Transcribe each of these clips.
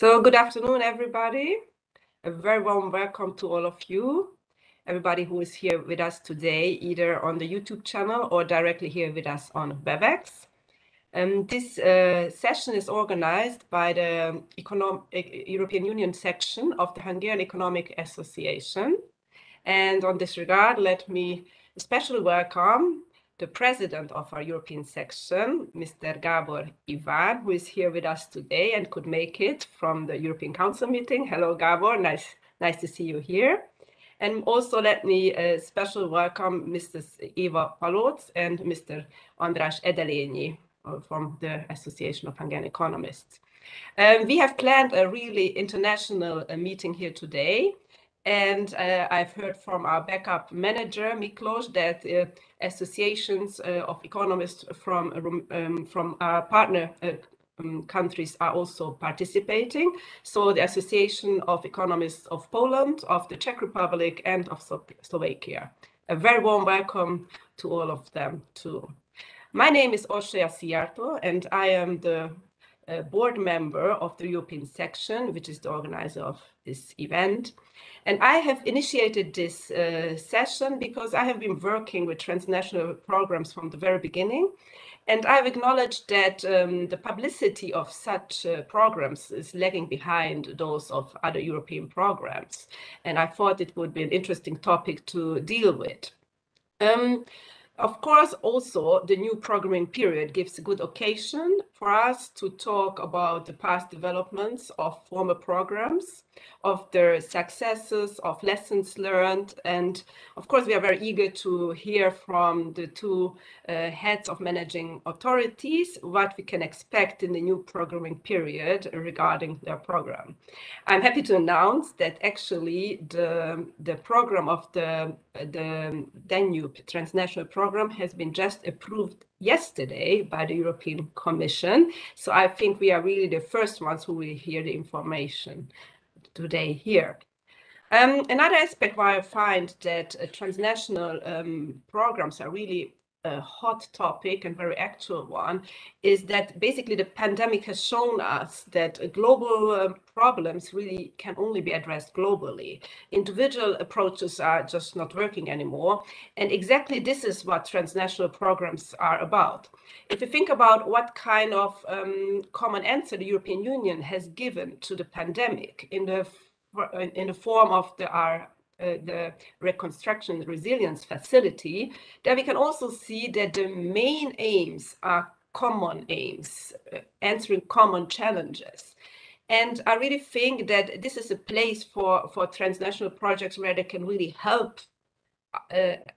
So good afternoon, everybody. A very warm welcome to all of you, everybody who is here with us today, either on the YouTube channel or directly here with us on WebEx. This session is organized by the European Union section of the Hungarian Economic Association. And on this regard, let me especially welcome the president of our European section, Mr. Gábor Iván, who is here with us today and could make it from the European Council meeting. Hello, Gábor, nice to see you here. And also let me special welcome Mrs. Eva Palóc and Mr. András Edelényi from the Association of Hungarian Economists. We have planned a really international meeting here today. And I've heard from our backup manager, Miklós, that associations of economists from our partner countries are also participating. So the Association of Economists of Poland, of the Czech Republic, and of Slovakia. A very warm welcome to all of them too. My name is Orsolya Szijjártó, and I am the board member of the European section, which is the organizer of this event. And I have initiated this session because I have been working with transnational programs from the very beginning. And I've acknowledged that the publicity of such programs is lagging behind those of other European programs. And I thought it would be an interesting topic to deal with. Of course, also, the new programming period gives a good occasion for us to talk about the past developments of former programs, of their successes, of lessons learned. And of course, we are very eager to hear from the two heads of managing authorities what we can expect in the new programming period regarding their program. I'm happy to announce that actually the program of the Danube Transnational Programme has been just approved yesterday by the European Commission. So I think we are really the first ones who will hear the information today here. Another aspect why I find that transnational programs are really a hot topic and very actual one is that basically the pandemic has shown us that global problems really can only be addressed globally. Individual approaches are just not working anymore. And exactly this is what transnational programs are about. If you think about what kind of common answer the European Union has given to the pandemic in the form of the reconstruction resilience facility, then we can also see that the main aims are common aims, answering common challenges. And I really think that this is a place for transnational projects where they can really help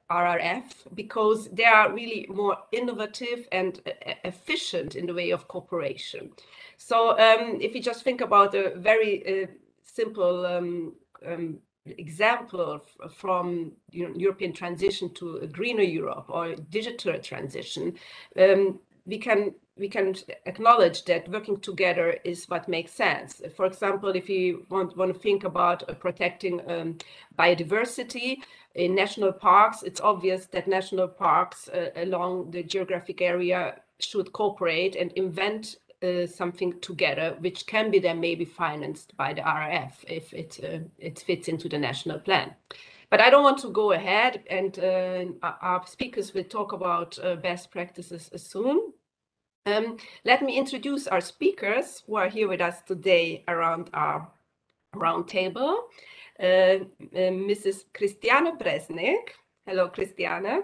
RRF because they are really more innovative and efficient in the way of cooperation. So if you just think about a very simple example from European transition to a greener Europe or digital transition, we can acknowledge that working together is what makes sense. For example, if you want to think about protecting biodiversity in national parks, it's obvious that national parks along the geographic area should cooperate and invent something together, which can be then maybe financed by the RRF if it fits into the national plan. But I don't want to go ahead, and our speakers will talk about best practices soon. Let me introduce our speakers who are here with us today around our round table. Mrs. Christiane Breznik. Hello, Christiane.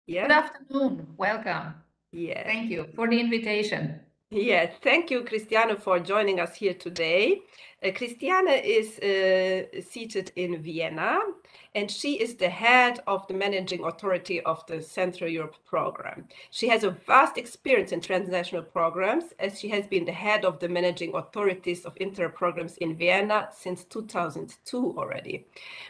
Yeah. Good afternoon. Welcome. Yeah. Thank you for the invitation. Yes, thank you, Christiane, for joining us here today. Christiane is seated in Vienna, and she is the head of the managing authority of the Central Europe Programme. She has a vast experience in transnational programs, as she has been the head of the managing authorities of Interreg programs in Vienna since 2002 already.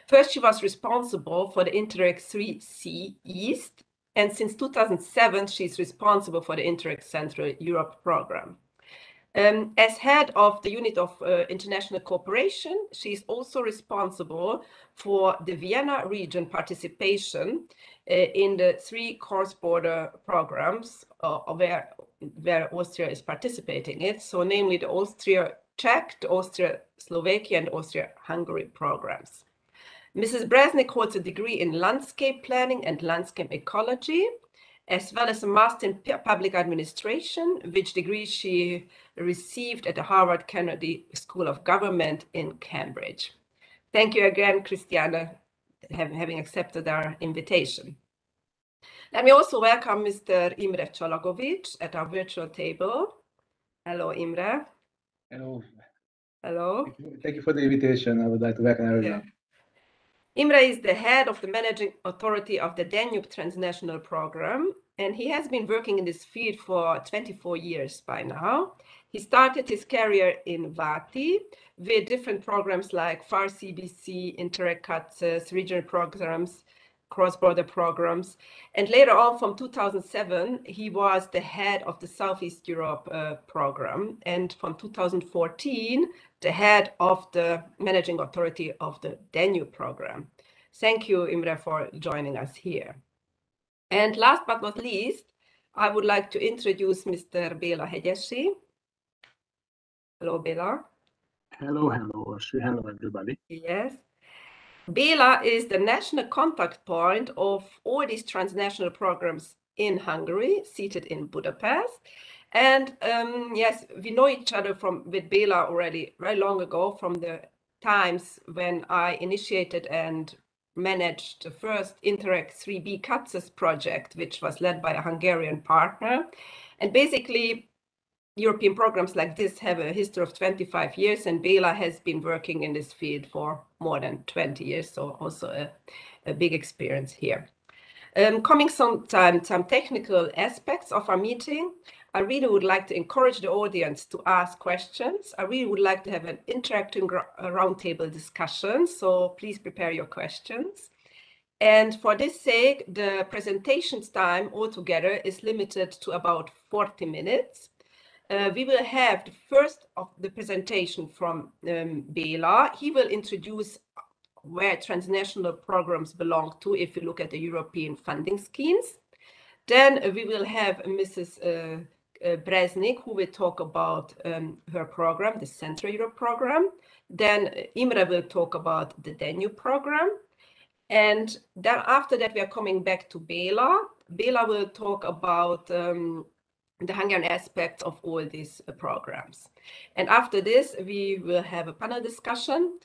First, she was responsible for the Interreg 3C East, and since 2007, she's responsible for the INTERREG Central Europe Programme. As head of the unit of international cooperation, she's also responsible for the Vienna region participation in the 3 cross-border programs where Austria is participating in. So namely the Czech, the Austria-Slovakia and Austria-Hungary programs. Mrs. Breznik holds a degree in landscape planning and landscape ecology, as well as a master in public administration, which degree she received at the Harvard Kennedy School of Government in Cambridge. Thank you again, Christiane, having accepted our invitation. Let me also welcome Mr. Imre Csalagovits at our virtual table. Hello, Imre. Hello. Hello. Thank you for the invitation. I would like to welcome everyone. Yeah. Imre is the head of the managing authority of the Danube Transnational Programme, and he has been working in this field for 24 years by now. He started his career in Váti with different programs like FAR CBC, INTERREG regional programs, cross-border programs, and later on from 2007 he was the head of the Southeast Europe program, and from 2014 the head of the managing authority of the Danube program. Thank you, Imre, for joining us here. And last but not least, I would like to introduce Mr. Béla Hegyesi. Hello, Béla. Hello, hello, everybody. Yes. Béla is the national contact point of all these transnational programs in Hungary, seated in Budapest. And yes, we know each other with Béla already very long ago, from the times when I initiated and managed the first INTERREG 3B CATSES project, which was led by a Hungarian partner. And basically, European programs like this have a history of 25 years, and Béla has been working in this field for more than 20 years, so also a big experience here. Coming some technical aspects of our meeting, I really would like to encourage the audience to ask questions. I really would like to have an interactive roundtable discussion, so please prepare your questions. And for this sake, the presentation's time altogether is limited to about 40 minutes. We will have the first of the presentation from Béla. He will introduce where transnational programs belong to if you look at the European funding schemes. Then we will have Mrs. Breznik, who will talk about her program, the Central Europe Programme. Then Imre will talk about the Danube Programme. And then after that, we are coming back to Béla. Béla will talk about the Hungarian aspects of all these programs. And after this, we will have a panel discussion.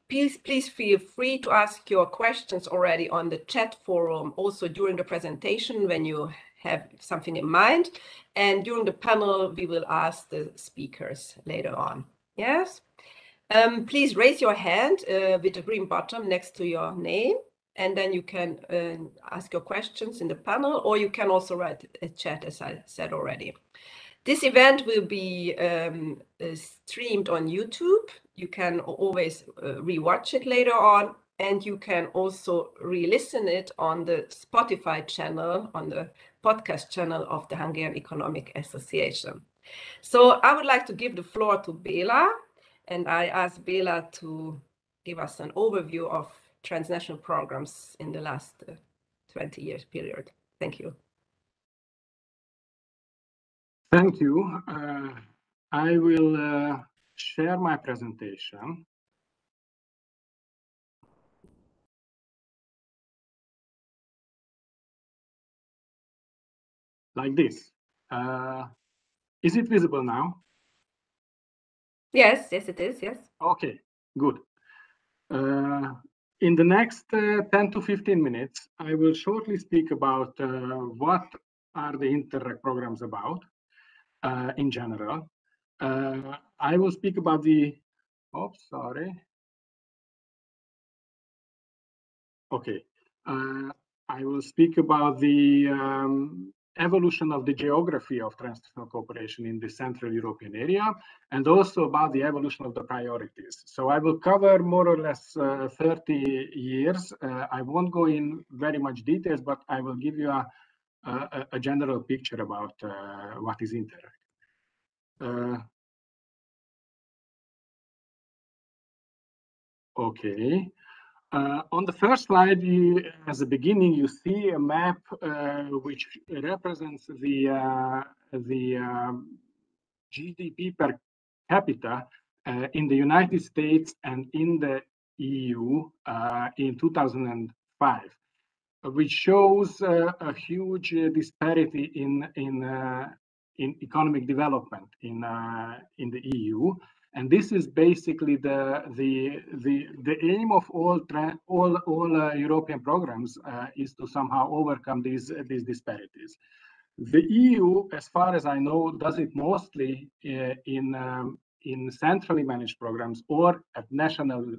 Please feel free to ask your questions already on the chat forum, also during the presentation when you have something in mind. And during the panel, we will ask the speakers later on. Yes? Please raise your hand with the green button next to your name, and then you can ask your questions in the panel, or you can also write a chat, as I said already. This event will be streamed on YouTube. You can always rewatch it later on, and you can also re-listen it on the Spotify channel, on the podcast channel of the Hungarian Economic Association. So I would like to give the floor to Béla, and I ask Béla to give us an overview of transnational programs in the last 20 years period. Thank you. Thank you. I will share my presentation. Like this. Is it visible now? Yes, it is, yes. Okay, good. In the next 10 to 15 minutes, I will shortly speak about what are the INTERREG programs about in general. I will speak about the, Okay. I will speak about the evolution of the geography of transnational cooperation in the Central European area, and also about the evolution of the priorities. So I will cover more or less 30 years. I won't go in very much details, but I will give you a general picture about what is INTERREG. Okay. On the first slide, as a beginning, you see a map which represents the GDP per capita in the United States and in the EU in 2005, which shows a huge disparity in economic development in the EU. And this is basically the aim of all European programs is to somehow overcome these disparities. The EU, as far as I know, does it mostly in centrally managed programs or at national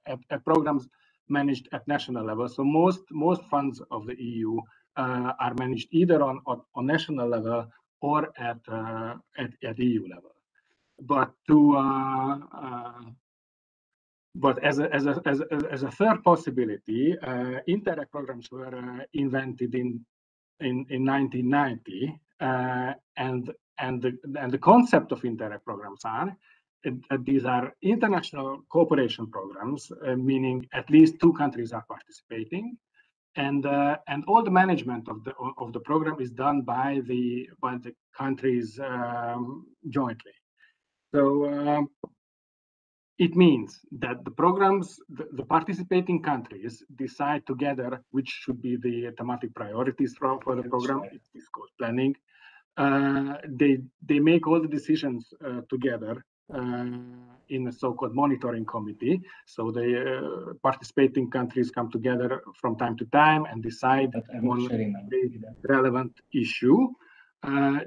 at programs managed at national level. So most funds of the EU are managed either on national level or at EU level. But as a third possibility, Interreg programs were invented in 1990, and the concept of Interreg programs are these are international cooperation programs, meaning at least 2 countries are participating, and all the management of the program is done by the countries jointly. So it means that the programs, the participating countries decide together which should be the thematic priorities for the program. It's called planning. They make all the decisions together in a so-called monitoring committee. So the participating countries come together from time to time and decide on the relevant issue.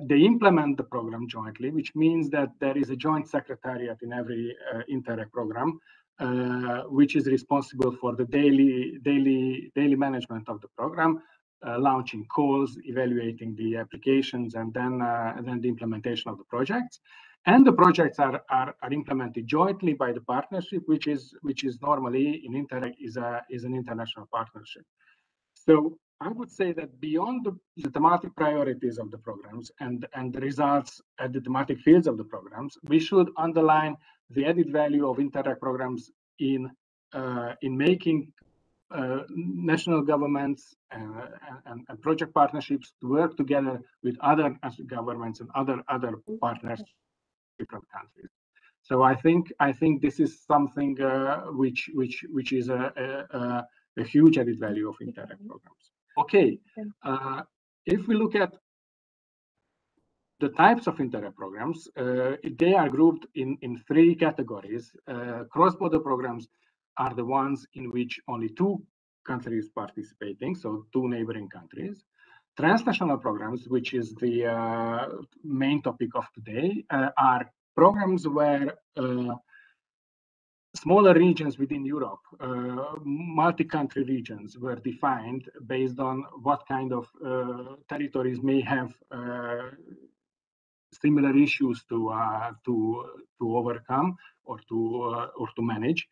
They implement the program jointly, which means that there is a joint secretariat in every Interreg program, which is responsible for the daily management of the program, launching calls, evaluating the applications, and then the implementation of the projects. And the projects are implemented jointly by the partnership, which is normally in Interreg is an international partnership. So I would say that beyond the thematic priorities of the programs and the results at the thematic fields of the programs, we should underline the added value of Interreg programs in making national governments and project partnerships to work together with other governments and other partners in different countries. So I think this is something which is a huge added value of Interreg programs. Okay, if we look at the types of Interreg programs, they are grouped in 3 categories. Cross-border programs are the ones in which only 2 countries participating, so 2 neighboring countries. Transnational programs, which is the main topic of today, are programs where smaller regions within Europe, multi-country regions, were defined based on what kind of territories may have similar issues to overcome or to manage.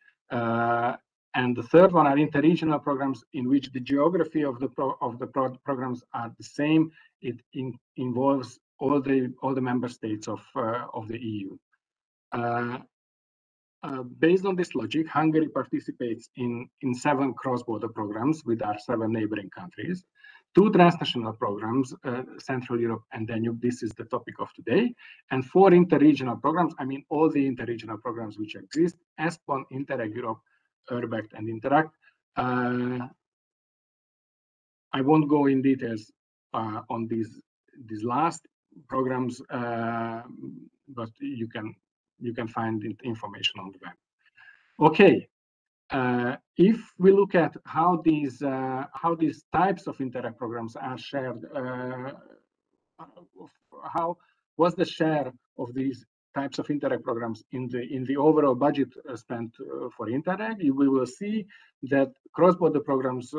And the third one are interregional programs in which the geography of the programs are the same. It involves all the member states of the EU. Based on this logic, Hungary participates in 7 cross-border programs with our 7 neighboring countries, 2 transnational programs, Central Europe and Danube, this is the topic of today, and 4 interregional programs, I mean all the interregional programs which exist, ESPON, Interreg Europe, Urbect, and Interac. I won't go in details on these last programs, but you can find information on the web. Okay, if we look at how these types of Interreg programs are shared, how was the share of these types of Interreg programs in the overall budget spent for Interreg, we will see that cross-border programs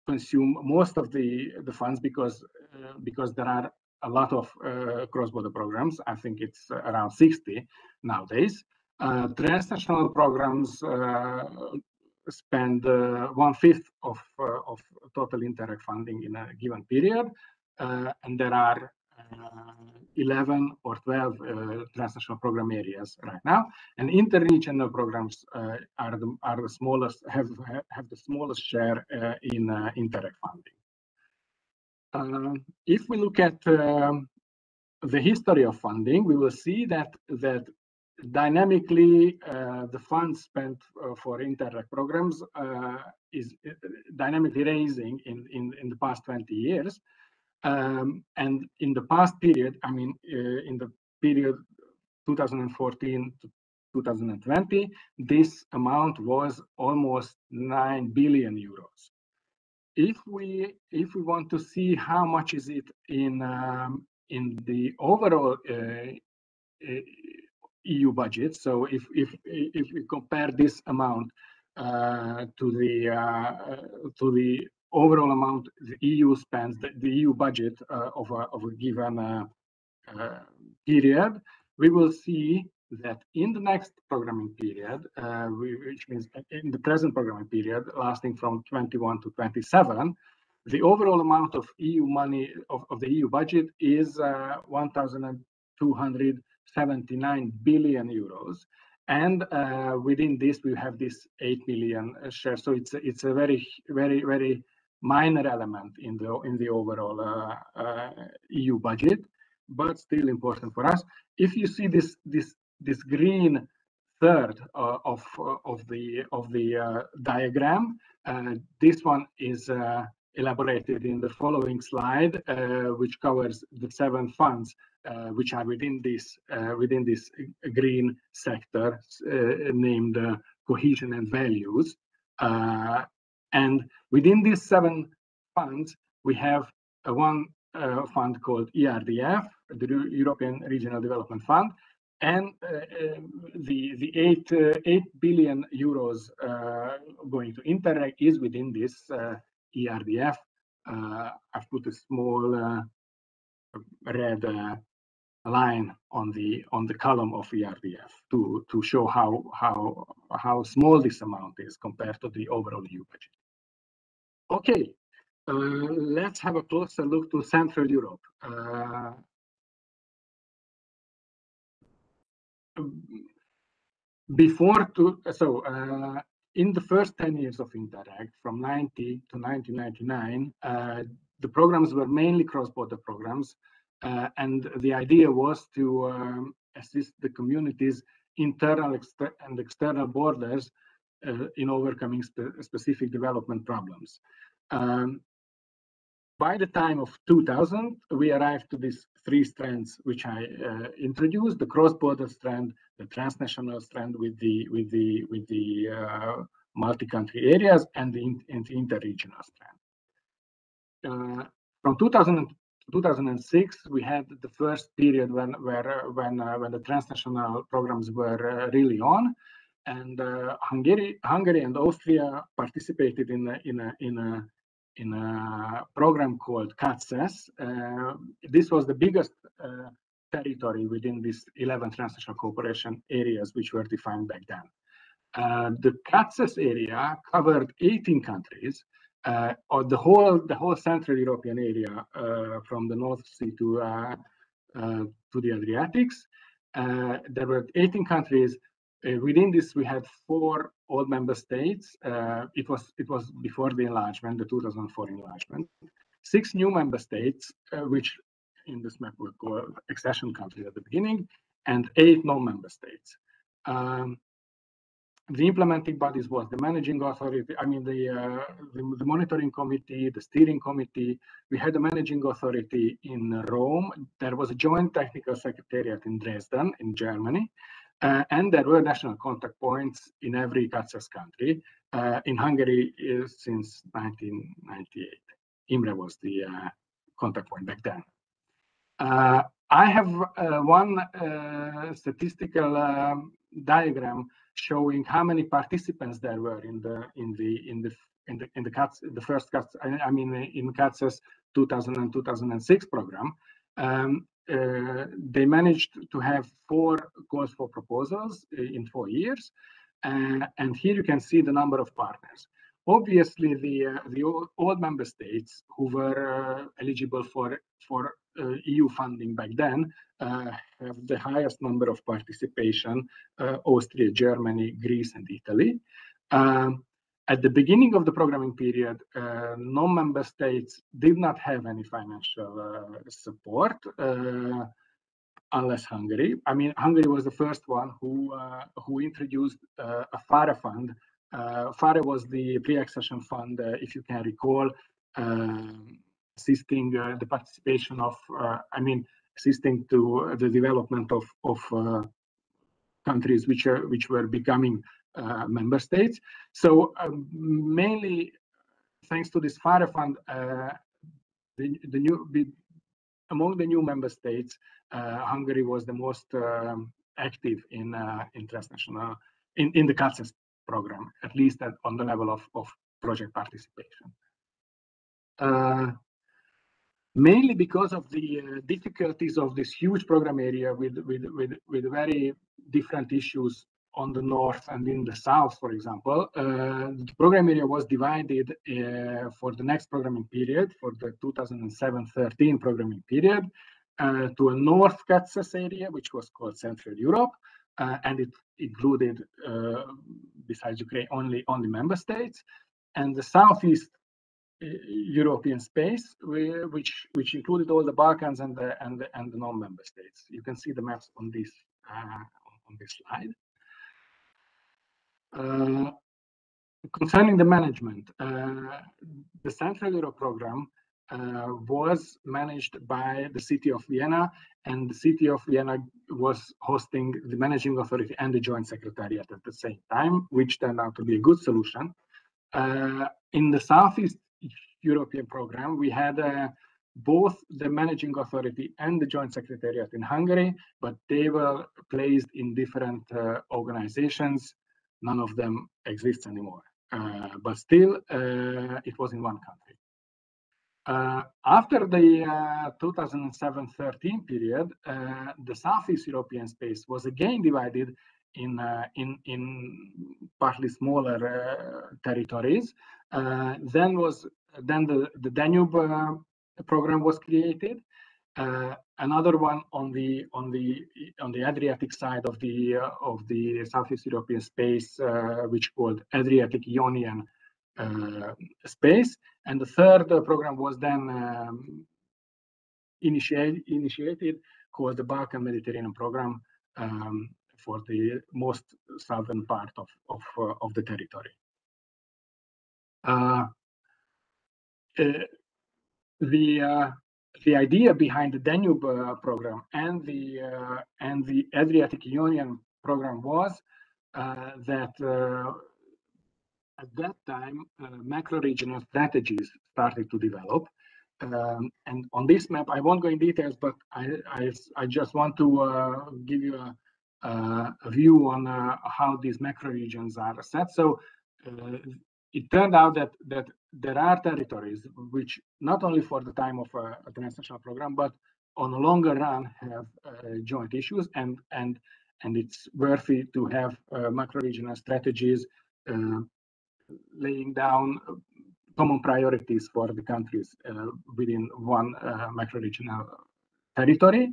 consume most of the funds because there are a lot of cross-border programs. I think it's around 60 nowadays. Transnational programs spend 1/5 of total Interreg funding in a given period, and there are 11 or 12 transnational program areas right now, and interregional programs are the smallest, have the smallest share in Interreg funding. If we look at the history of funding, we will see that dynamically, the funds spent for Interreg programs is dynamically raising in the past 20 years. And in the past period, I mean, in the period 2014 to 2020, this amount was almost 9 billion euros. If we want to see how much is it in the overall EU budget, so if we compare this amount to the overall amount the EU spends, the EU budget of a given period, we will see that in the next programming period, which means in the present programming period lasting from 21 to 27, the overall amount of EU money of the EU budget is 1,279 billion euros, and within this we have this 8 million share. So it's a very minor element in the overall EU budget, but still important for us. If you see this green third of the diagram, this one is elaborated in the following slide, which covers the 7 funds which are within this green sector named cohesion and values. And within these 7 funds, we have one fund called ERDF, the European Regional Development Fund, and the 8 billion euros going to Interreg is within this ERDF. I've put a small red line on the column of ERDF to show how small this amount is compared to the overall EU budget. Okay, let's have a closer look to Central Europe. In the first 10 years of Interreg, from 90 to 1999, the programs were mainly cross-border programs, and the idea was to assist the communities' internal and external borders in overcoming specific development problems. By the time of 2000, we arrived to these 3 strands which I introduced: the cross-border strand, the transnational strand with the multi-country areas, and the interregional strand. From 2000 to 2006, we had the first period when the transnational programs were really on, and Hungary and Austria participated in a program called CATSES. This was the biggest territory within these 11 transnational cooperation areas which were defined back then. The CATSES area covered 18 countries, or the whole Central European area, from the North Sea to the Adriatics. There were 18 countries. Within this, we had 4 old member states. It was before the enlargement, the 2004 enlargement. 6 new member states, which in this map were called accession countries at the beginning, and 8 non-member states. The implementing bodies was the managing authority. I mean, the monitoring committee, the steering committee. We had the managing authority in Rome. There was a joint technical secretariat in Dresden, in Germany. And there were national contact points in every CATSES country. In Hungary since 1998. Imre was the contact point back then. I have one statistical diagram showing how many participants there were in the first CATSES, I mean in CATSES 2000 and 2006 program. They managed to have 4 calls for proposals in 4 years, and here you can see the number of partners. Obviously, the old member states who were eligible for EU funding back then have the highest number of participation: Austria, Germany, Greece, and Italy. At the beginning of the programming period, non-member states did not have any financial support. unless Hungary. I mean, Hungary was the first one who introduced a FARE fund. FARE was the pre-accession fund, if you can recall, assisting the participation of, assisting to the development of countries which were becoming member states. So mainly thanks to this FARE fund, among the new member states, Hungary was the most active in transnational in the CACES program, at least on the level of project participation. Mainly because of the difficulties of this huge program area with very different issues on the north and in the south, for example, the program area was divided for the next programming period, for the 2007-13 programming period, to a North CACES area, which was called Central Europe, and it included, besides Ukraine, only member states, and the Southeast European space, which included all the Balkans and the non-member states. You can see the maps on this slide. Concerning the management, the Central Europe Programme was managed by the city of Vienna, and the city of Vienna was hosting the managing authority and the joint secretariat at the same time, which turned out to be a good solution. In the Southeast European Programme, we had both the managing authority and the joint secretariat in Hungary, but they were placed in different organizations. None of them exists anymore, but still it was in one country. After the 2007-13 period, the Southeast European space was again divided in partly smaller territories. Then the Danube program was created. Another one on the Adriatic side of the Southeast European space, which called Adriatic Ionian space, and the third program was then initiated, called the Balkan Mediterranean program, for the most southern part of the territory. The idea behind the Danube program and the Adriatic Ionian program was that at that time macro-regional strategies started to develop. And on this map, I won't go in details, but I just want to give you a view on how these macro regions are set. So it turned out that there are territories which, not only for the time of a transnational program, but on a longer run have joint issues, and it's worthy to have macro regional strategies laying down common priorities for the countries within one macro-regional territory.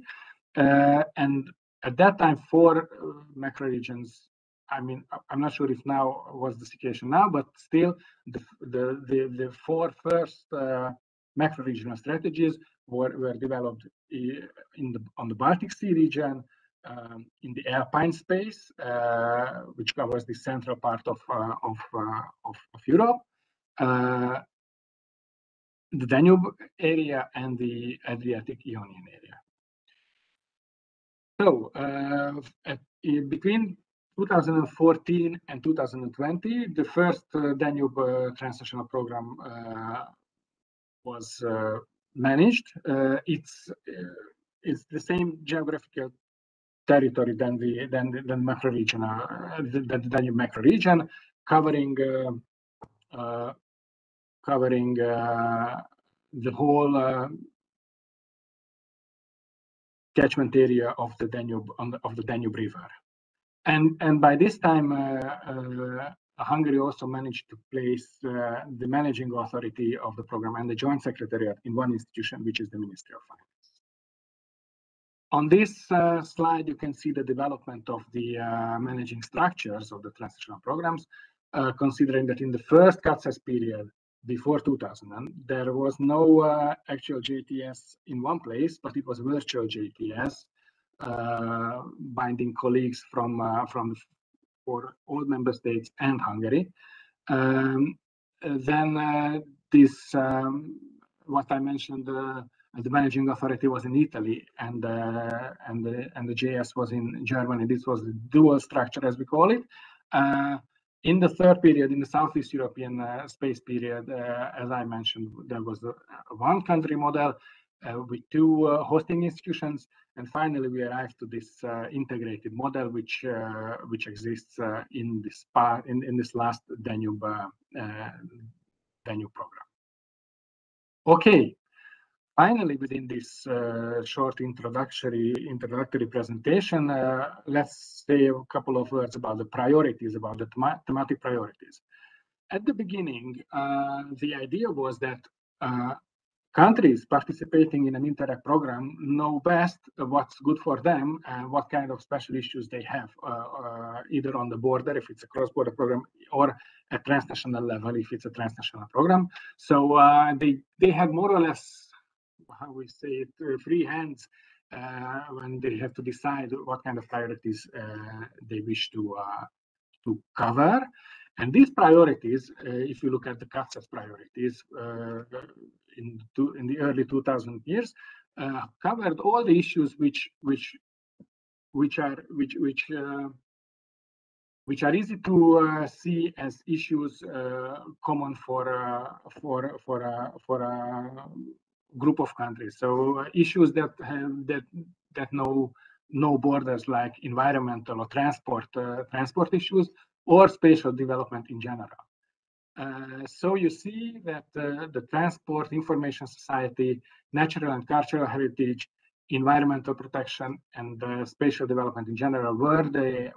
And at that time, 4 macro-regions, I mean, I'm not sure if now was the situation now, but still the 4 first macro-regional strategies were developed on the Baltic Sea region, in the Alpine space, which covers the central part of Europe, the Danube area, and the Adriatic Ionian area. So between 2014 and 2020, the first Danube Transnational Program was managed. It's the same geographical territory than the macro region, the Danube macro region, covering the whole catchment area of the Danube of the Danube River, and by this time Hungary also managed to place the managing authority of the program and the joint secretariat in one institution, which is the Ministry of Finance. On this slide, you can see the development of the managing structures of the transnational programs, considering that in the first CACES period before 2000, there was no actual JTS in one place, but it was virtual JTS binding colleagues from for all member states and Hungary. Then this, what I mentioned, the managing authority was in Italy, and the JS was in Germany. This was the dual structure, as we call it. In the third period, in the Southeast European space period, as I mentioned, there was a one-country model with two hosting institutions, and finally we arrived to this integrated model, which exists in this last Danube program. Okay. Finally, within this short introductory presentation, let's say a couple of words about the priorities, about the thematic priorities. At the beginning, the idea was that countries participating in an Interac program know best what's good for them and what kind of special issues they have, either on the border, if it's a cross-border program, or at transnational level, if it's a transnational program. So they have more or less, how we say it, free hands when they have to decide what kind of priorities they wish to cover. And these priorities, if you look at the CATSA's priorities in the early 2000 years, covered all the issues which are easy to see as issues common for a group of countries. So issues that know no borders, like environmental or transport issues, or spatial development in general. So you see that the transport, information society, natural and cultural heritage, environmental protection, and spatial development in general were the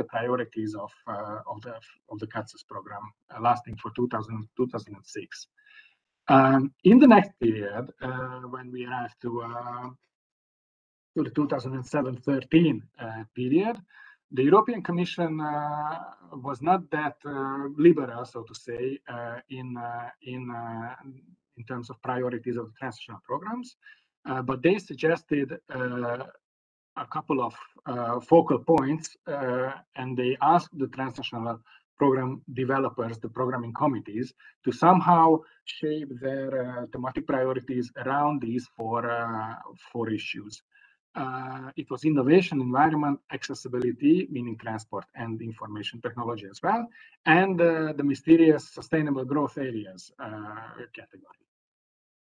priorities of the CATSA's program, lasting for 2006. In the next period, when we arrived to the 2007-13 period, the European Commission was not that liberal, so to say, in terms of priorities of the transnational programs, but they suggested a couple of focal points, and they asked the transnational program developers, the programming committees, to somehow shape their thematic priorities around these four issues. It was innovation, environment, accessibility, meaning transport and information technology as well, and the mysterious sustainable growth areas category.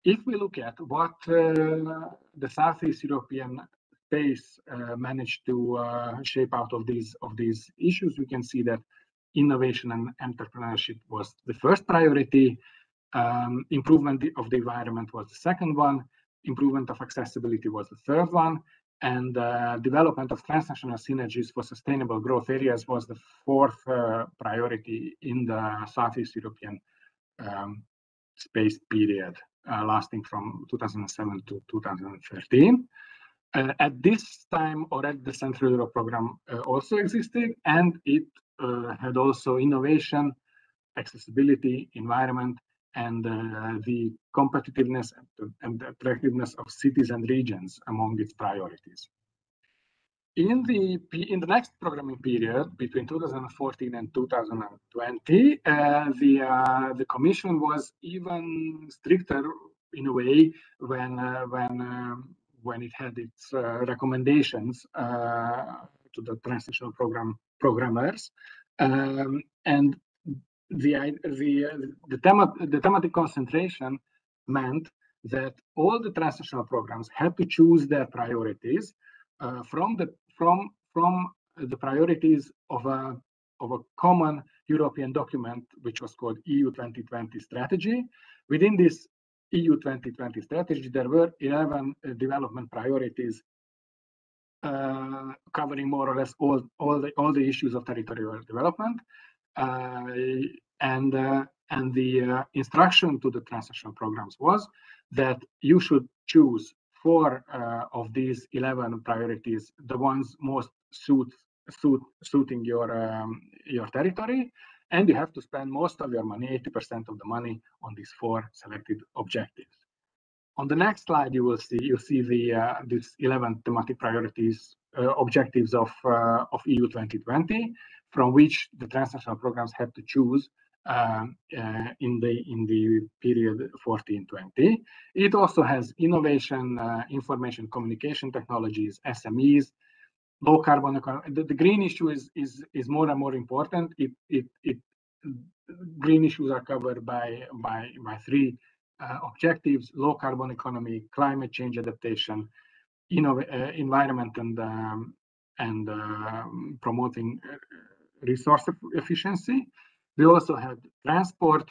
If we look at what the Southeast European space managed to shape out of these issues, we can see that innovation and entrepreneurship was the first priority. Improvement of the environment was the second one. Improvement of accessibility was the third one. And development of transnational synergies for sustainable growth areas was the fourth priority in the Southeast European space period, lasting from 2007 to 2013. At this time, already the Central Europe Programme also existed, and it had also innovation, accessibility, environment, and the competitiveness and the attractiveness of cities and regions among its priorities. In the next programming period, between 2014 and 2020, the Commission was even stricter in a way when it had its recommendations to the transnational programmers, and the thematic concentration meant that all the transnational programs had to choose their priorities from the priorities of a common European document, which was called EU 2020 strategy. Within this EU 2020 strategy, there were 11 development priorities covering more or less all the issues of territorial development. And the instruction to the transnational programs was that you should choose 4 of these 11 priorities, the ones most suiting your territory, and you have to spend most of your money, 80% of the money, on these 4 selected objectives. On the next slide, you see these 11 thematic priorities objectives of EU 2020, from which the transnational programs had to choose in the period 14-20. It also has innovation, information communication technologies, SMEs, low carbon economy. The green issue is more and more important. Green issues are covered by three objectives: low carbon economy, climate change adaptation, environment, and promoting resource efficiency. We also had transport,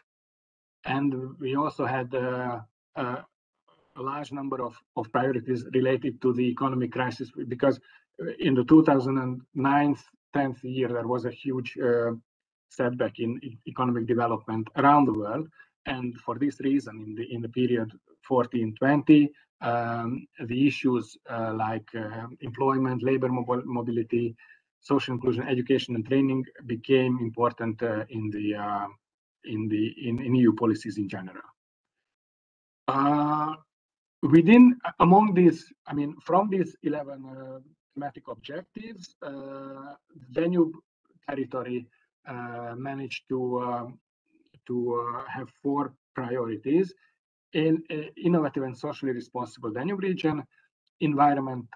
and we also had a large number of priorities related to the economic crisis, because in the 2009-10 year, there was a huge setback in economic development around the world. And for this reason, in the period 14-20, the issues like employment, labor mobility, social inclusion, education, and training became important in EU policies in general. Among these, from these 11 thematic objectives, Danube territory managed to have 4 priorities: in innovative and socially responsible Danube region, environment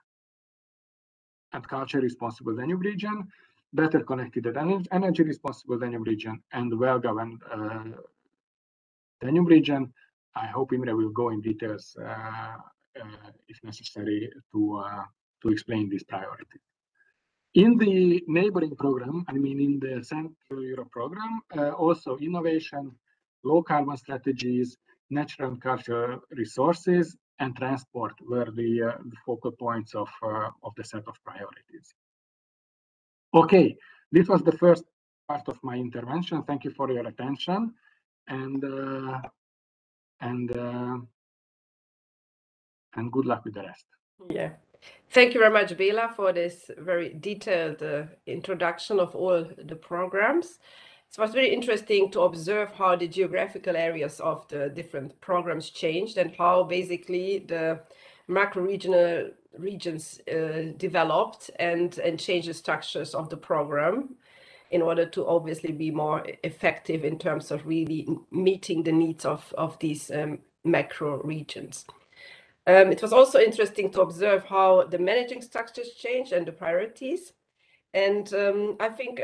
and culture responsible Danube region, better connected and energy responsible Danube region, and well-governed Danube region. I hope Imre will go in details if necessary to explain these priorities. In the neighboring program, in the Central Europe program, also innovation, low carbon strategies, natural and cultural resources, and transport were the focal points of the set of priorities. Okay, this was the first part of my intervention. Thank you for your attention, and good luck with the rest. Yeah. Thank you very much, Béla, for this very detailed introduction of all the programs. It was very interesting to observe how the geographical areas of the different programs changed and how basically the macro-regional regions developed and changed the structures of the program in order to obviously be more effective in terms of really meeting the needs of these macro regions. It was also interesting to observe how the managing structures changed and the priorities. And I think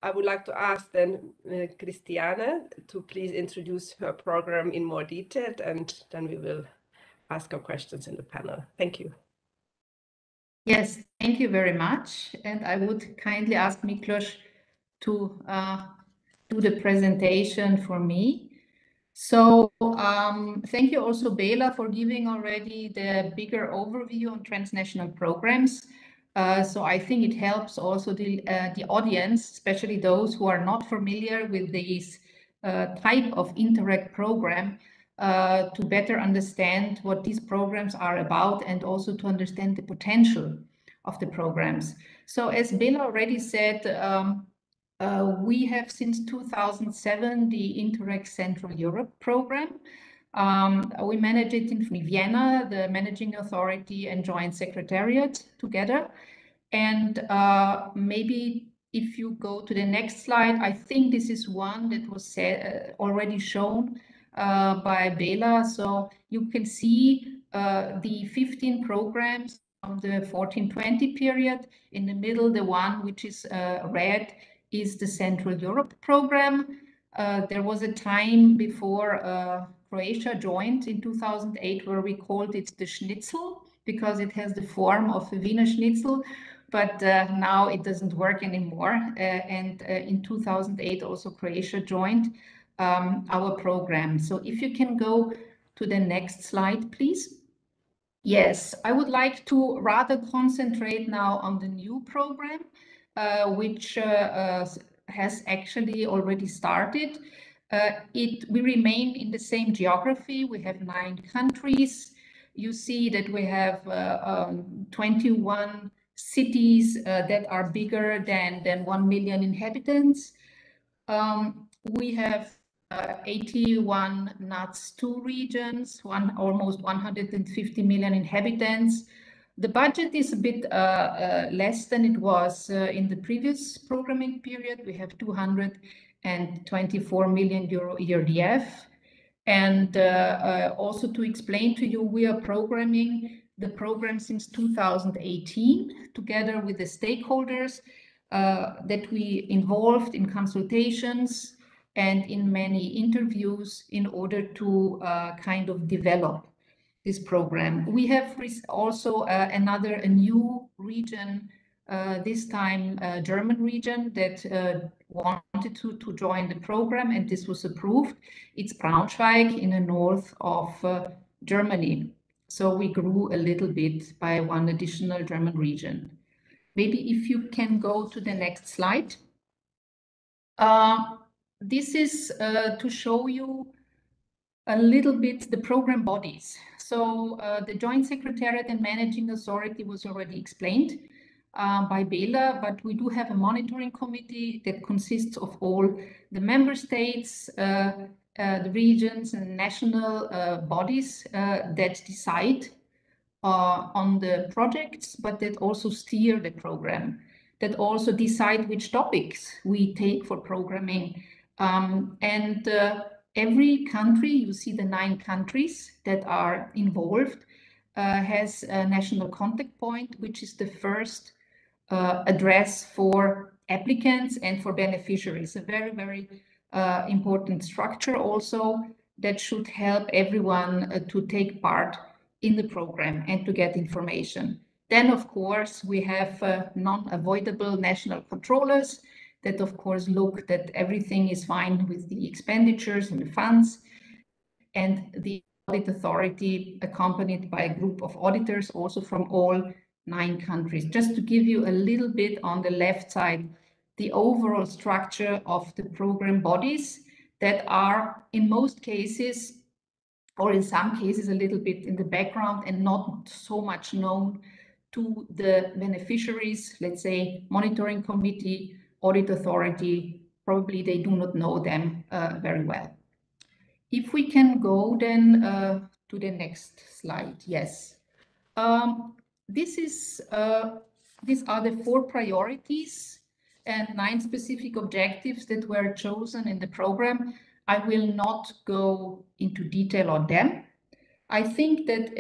I would like to ask then Christiane to please introduce her program in more detail, and then we will ask our questions in the panel. Thank you. Yes, thank you very much. And I would kindly ask Miklos to do the presentation for me. So thank you also, Béla, for giving already the bigger overview on transnational programs. So I think it helps also the audience, especially those who are not familiar with this type of Interreg program, to better understand what these programs are about and also to understand the potential of the programs. So as Béla already said, we have since 2007 the INTERREG Central Europe Programme. We manage it in Vienna, the managing authority and joint secretariat together. And maybe if you go to the next slide, I think this is one that was already shown by Béla. So you can see the 15 programs from the 14-20 period. In the middle, the one which is red is the Central Europe Programme. There was a time before Croatia joined in 2008 where we called it the Schnitzel because it has the form of a Wiener Schnitzel, but now it doesn't work anymore. And in 2008 also Croatia joined our program. So if you can go to the next slide, please. Yes, I would like to rather concentrate now on the new program, which has actually already started. We remain in the same geography. We have 9 countries. You see that we have 21 cities that are bigger than 1 million inhabitants. We have 81 NUTS 2 regions, almost 150 million inhabitants. The budget is a bit less than it was in the previous programming period. We have 224 million euro ERDF. And also to explain to you, we are programming the program since 2018 together with the stakeholders that we involved in consultations and in many interviews in order to kind of develop this program. We have also a new region, this time German region, that wanted to join the program, and this was approved. It's Braunschweig in the north of Germany. So we grew a little bit by one additional German region. Maybe if you can go to the next slide. This is to show you a little bit the program bodies. So the Joint Secretariat and Managing Authority was already explained by Béla, but we do have a monitoring committee that consists of all the member states, the regions and national bodies that decide on the projects, but that also steer the program, that also decide which topics we take for programming. Every country, you see the 9 countries that are involved, has a national contact point, which is the first address for applicants and for beneficiaries. A very, very important structure also that should help everyone to take part in the program and to get information. Then, of course, we have non-avoidable national controllers that, of course, look that everything is fine with the expenditures and the funds, and the audit authority accompanied by a group of auditors also from all 9 countries. Just to give you a little bit on the left side, the overall structure of the program bodies that are in most cases, or in some cases, a little bit in the background and not so much known to the beneficiaries, let's say monitoring committee, audit authority, probably they do not know them very well. If we can go then to the next slide, yes. These are the 4 priorities and 9 specific objectives that were chosen in the program. I will not go into detail on them. I think that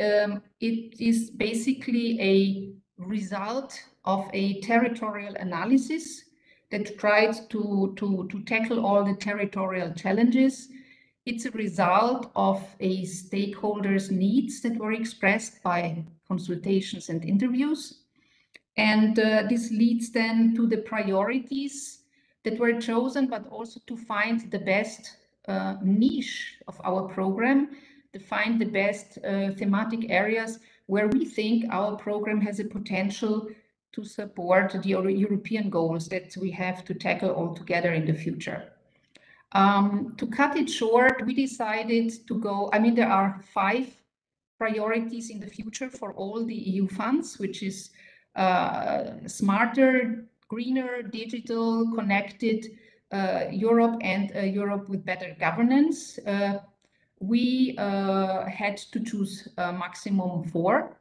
it is basically a result of a territorial analysis that tried to tackle all the territorial challenges. It's a result of a stakeholders' needs that were expressed by consultations and interviews. And this leads then to the priorities that were chosen, but also to find the best niche of our program, to find the best thematic areas where we think our program has a potential to support the European goals that we have to tackle all together in the future. To cut it short, we decided to go, I mean, there are 5 priorities in the future for all the EU funds, which is smarter, greener, digital, connected Europe, and Europe with better governance. We had to choose a maximum 4.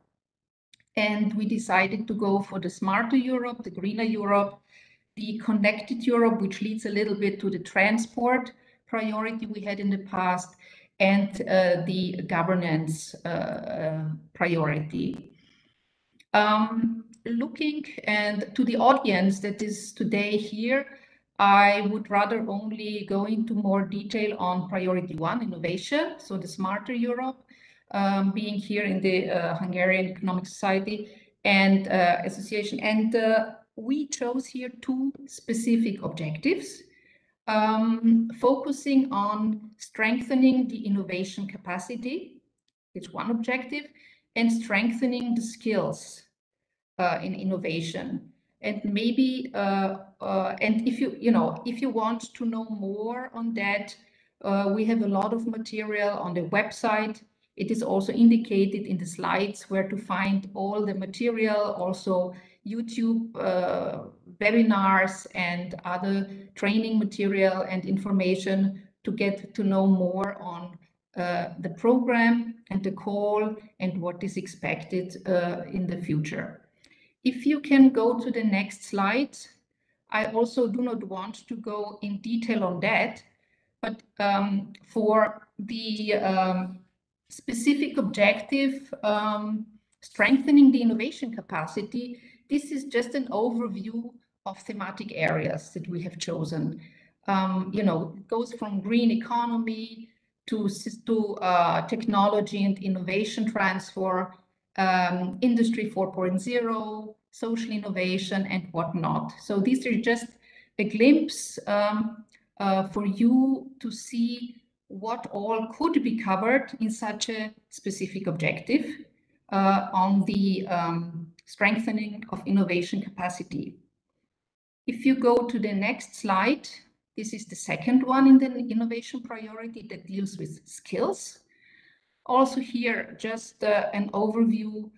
And we decided to go for the smarter Europe, the greener Europe, the connected Europe, which leads a little bit to the transport priority we had in the past, and the governance priority. Looking and to the audience that is today here, I would rather only go into more detail on priority 1, innovation, so the smarter Europe, being here in the Hungarian Economic Society and Association. And we chose here 2 specific objectives, focusing on strengthening the innovation capacity, it's one objective, and strengthening the skills in innovation. And maybe, and if you want to know more on that, we have a lot of material on the website. It is also indicated in the slides where to find all the material, also YouTube webinars and other training material and information to get to know more on the program and the call and what is expected in the future. If you can go to the next slide, I also do not want to go in detail on that, but for the specific objective, strengthening the innovation capacity, this is just an overview of thematic areas that we have chosen. It goes from green economy to technology and innovation transfer, industry 4.0, social innovation and whatnot. So these are just a glimpse for you to see what all could be covered in such a specific objective on the strengthening of innovation capacity. If you go to the next slide, this is the second one in the innovation priority that deals with skills. Also here, just an overview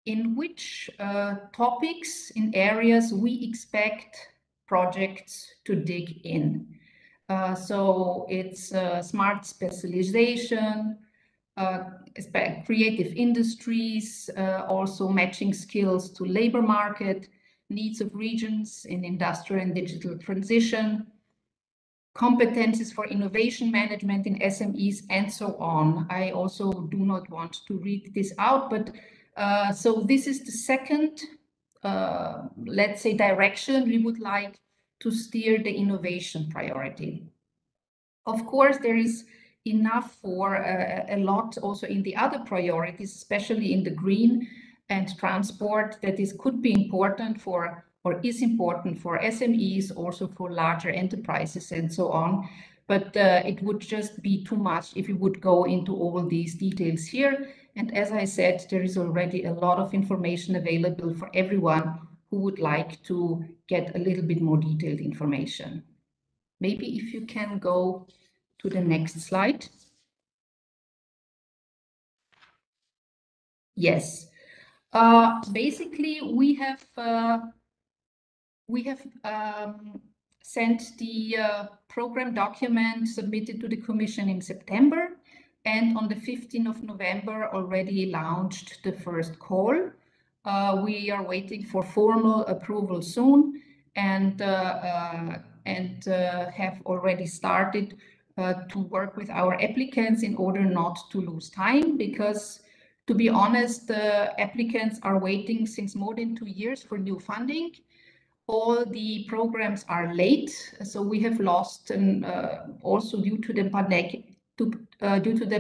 in which topics, in areas we expect projects to dig in. So it's smart specialization, creative industries, also matching skills to labor market, needs of regions in industrial and digital transition, competencies for innovation management in SMEs, and so on. I also do not want to read this out, but so this is the second, let's say, direction we would like to steer the innovation priority. Of course, there is enough for a lot also in the other priorities, especially in the green and transport, that is could be important for, or is important for SMEs, also for larger enterprises and so on. But it would just be too much if we would go into all these details here. And as I said, there is already a lot of information available for everyone who would like to get a little bit more detailed information. Maybe if you can go to the next slide. Yes. Basically, we have sent the program document submitted to the Commission in September, and on the 15th of November already launched the first call. We are waiting for formal approval soon, and have already started to work with our applicants in order not to lose time, because to be honest, applicants are waiting since more than 2 years for new funding. All the programs are late, so we have lost, and also due to the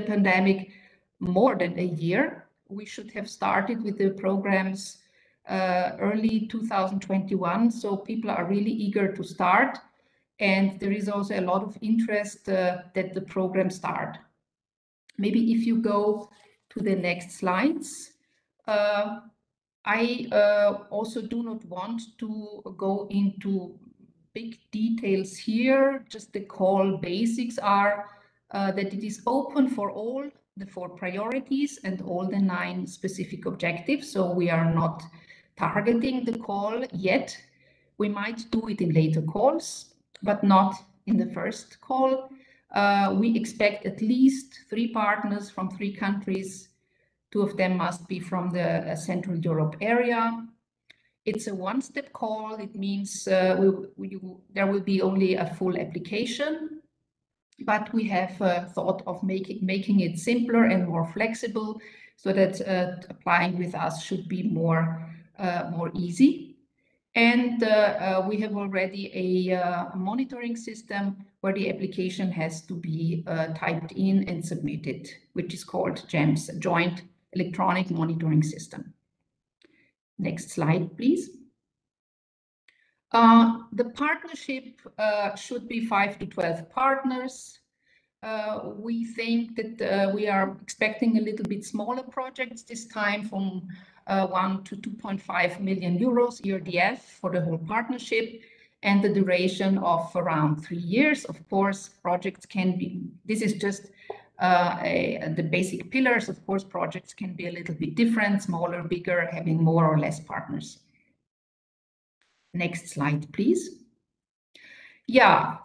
pandemic, more than a year. We should have started with the programs early 2021, so people are really eager to start, and there is also a lot of interest that the program start. Maybe if you go to the next slides. I also do not want to go into big details here. Just the call basics are that it is open for all the 4 priorities and all the 9 specific objectives. So we are not targeting the call yet. We might do it in later calls, but not in the first call. We expect at least 3 partners from 3 countries. 2 of them must be from the Central Europe area. It's a one-step call. It means there will be only a full application, but we have thought of making it simpler and more flexible, so that applying with us should be more easy. And we have already a monitoring system where the application has to be typed in and submitted, which is called GEMS, Joint Electronic Monitoring System. Next slide, please. The partnership should be 5 to 12 partners. We think that we are expecting a little bit smaller projects this time, from 1 to 2.5 million euros ERDF for the whole partnership, and the duration of around 3 years. Of course, projects can be, this is just the basic pillars. Of course, projects can be a little bit different, smaller, bigger, having more or less partners. Next slide, please. Yeah,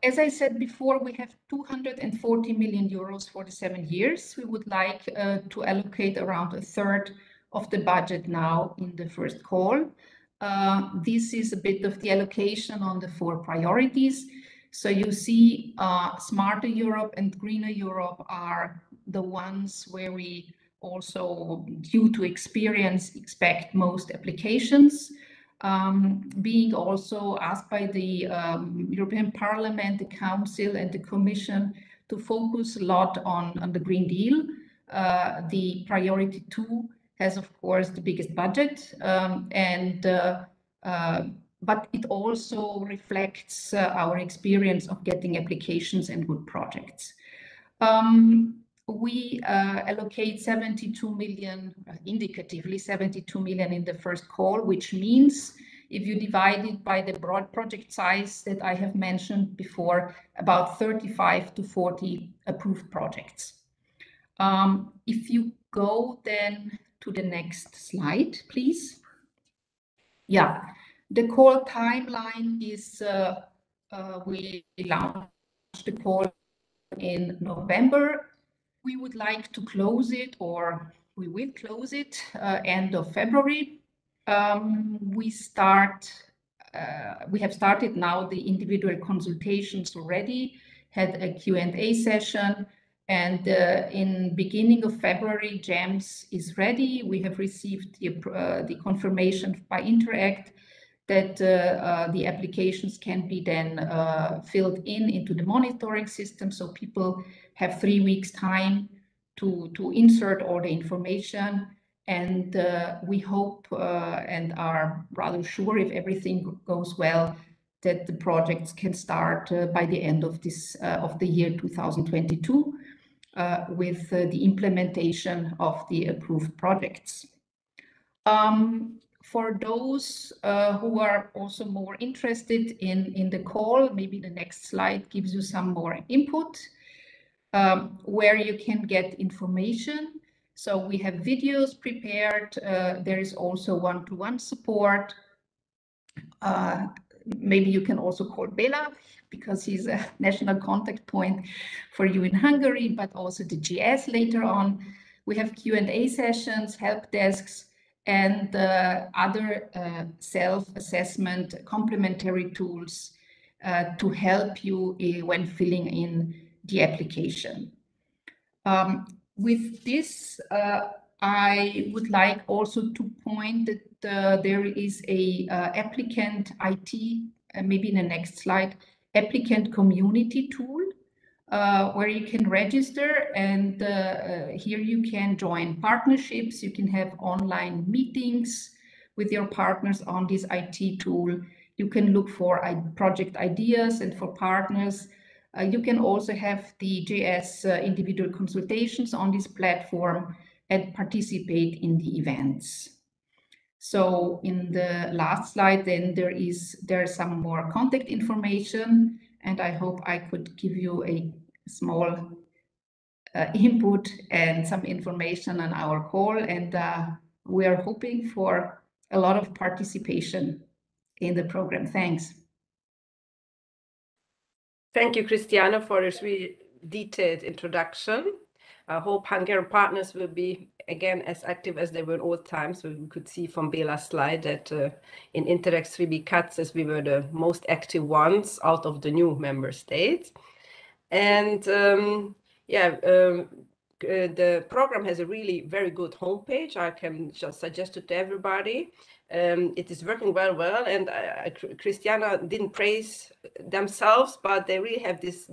As I said before, we have 240 million euros for the 7 years. We would like to allocate around a third of the budget now in the first call. This is a bit of the allocation on the 4 priorities. So you see Smarter Europe and Greener Europe are the ones where we also, due to experience, expect most applications. Being also asked by the European Parliament, the Council and the Commission to focus a lot on the Green Deal. The priority 2 has, of course, the biggest budget, but it also reflects our experience of getting applications and good projects. We allocate 72 million, indicatively 72 million in the first call, which means if you divide it by the broad project size that I have mentioned before, about 35 to 40 approved projects. If you go then to the next slide, please. Yeah, the call timeline is, we launched the call in November. We would like to close it, or we will close it end of February. We have started now the individual consultations already, had a Q&A session, and in beginning of February, GEMS is ready. We have received the confirmation by Interac that the applications can be then filled into the monitoring system. So people have 3 weeks time to insert all the information. And we hope and are rather sure, if everything goes well, that the projects can start by the end of this of the year 2022 with the implementation of the approved projects. For those who are also more interested in the call, maybe the next slide gives you some more input where you can get information. So we have videos prepared. There is also one-to-one support. Maybe you can also call Béla, because he's a national contact point for you in Hungary, but also the GS later on. We have Q&A sessions, help desks, and other self-assessment complementary tools to help you when filling in the application. With this, I would like also to point that there is a applicant IT, maybe in the next slide, applicant community tool where you can register, and here you can join partnerships. You can have online meetings with your partners on this IT tool. You can look for project ideas and for partners. You can also have the JS individual consultations on this platform and participate in the events. So in the last slide, then there's some more contact information, and I hope I could give you a small input and some information on our call, and we are hoping for a lot of participation in the program. Thanks. Thank you, Christiane, for this really detailed introduction. I hope Hungarian partners will be again as active as they were in old times. We could see from Béla's slide that in Interreg 3B CATSES we were the most active ones out of the new member states. And the program has a really very good homepage. I can just suggest it to everybody. It is working very well, and Christiane didn't praise themselves, but they really have this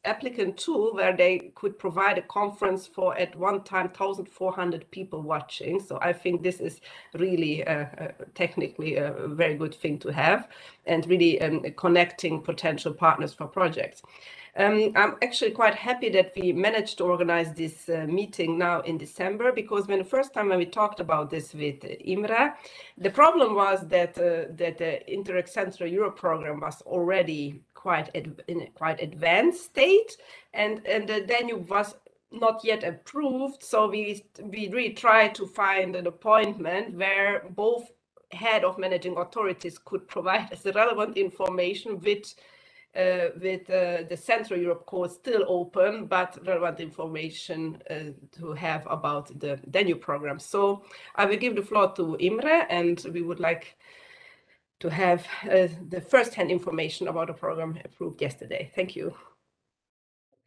applicant tool where they could provide a conference for at one time 1,400 people watching. So I think this is really technically a very good thing to have, and really connecting potential partners for projects. I'm actually quite happy that we managed to organize this meeting now in December, because when the first time when we talked about this with Imre, the problem was that the INTERREG Central Europe Programme was already in a quite advanced state, and the Danube was not yet approved. So we really tried to find an appointment where both head of managing authorities could provide us the relevant information, which with the Central Europe code still open, but relevant information to have about the Danube program. So I will give the floor to Imre, and we would like to have the first-hand information about the program approved yesterday. Thank you.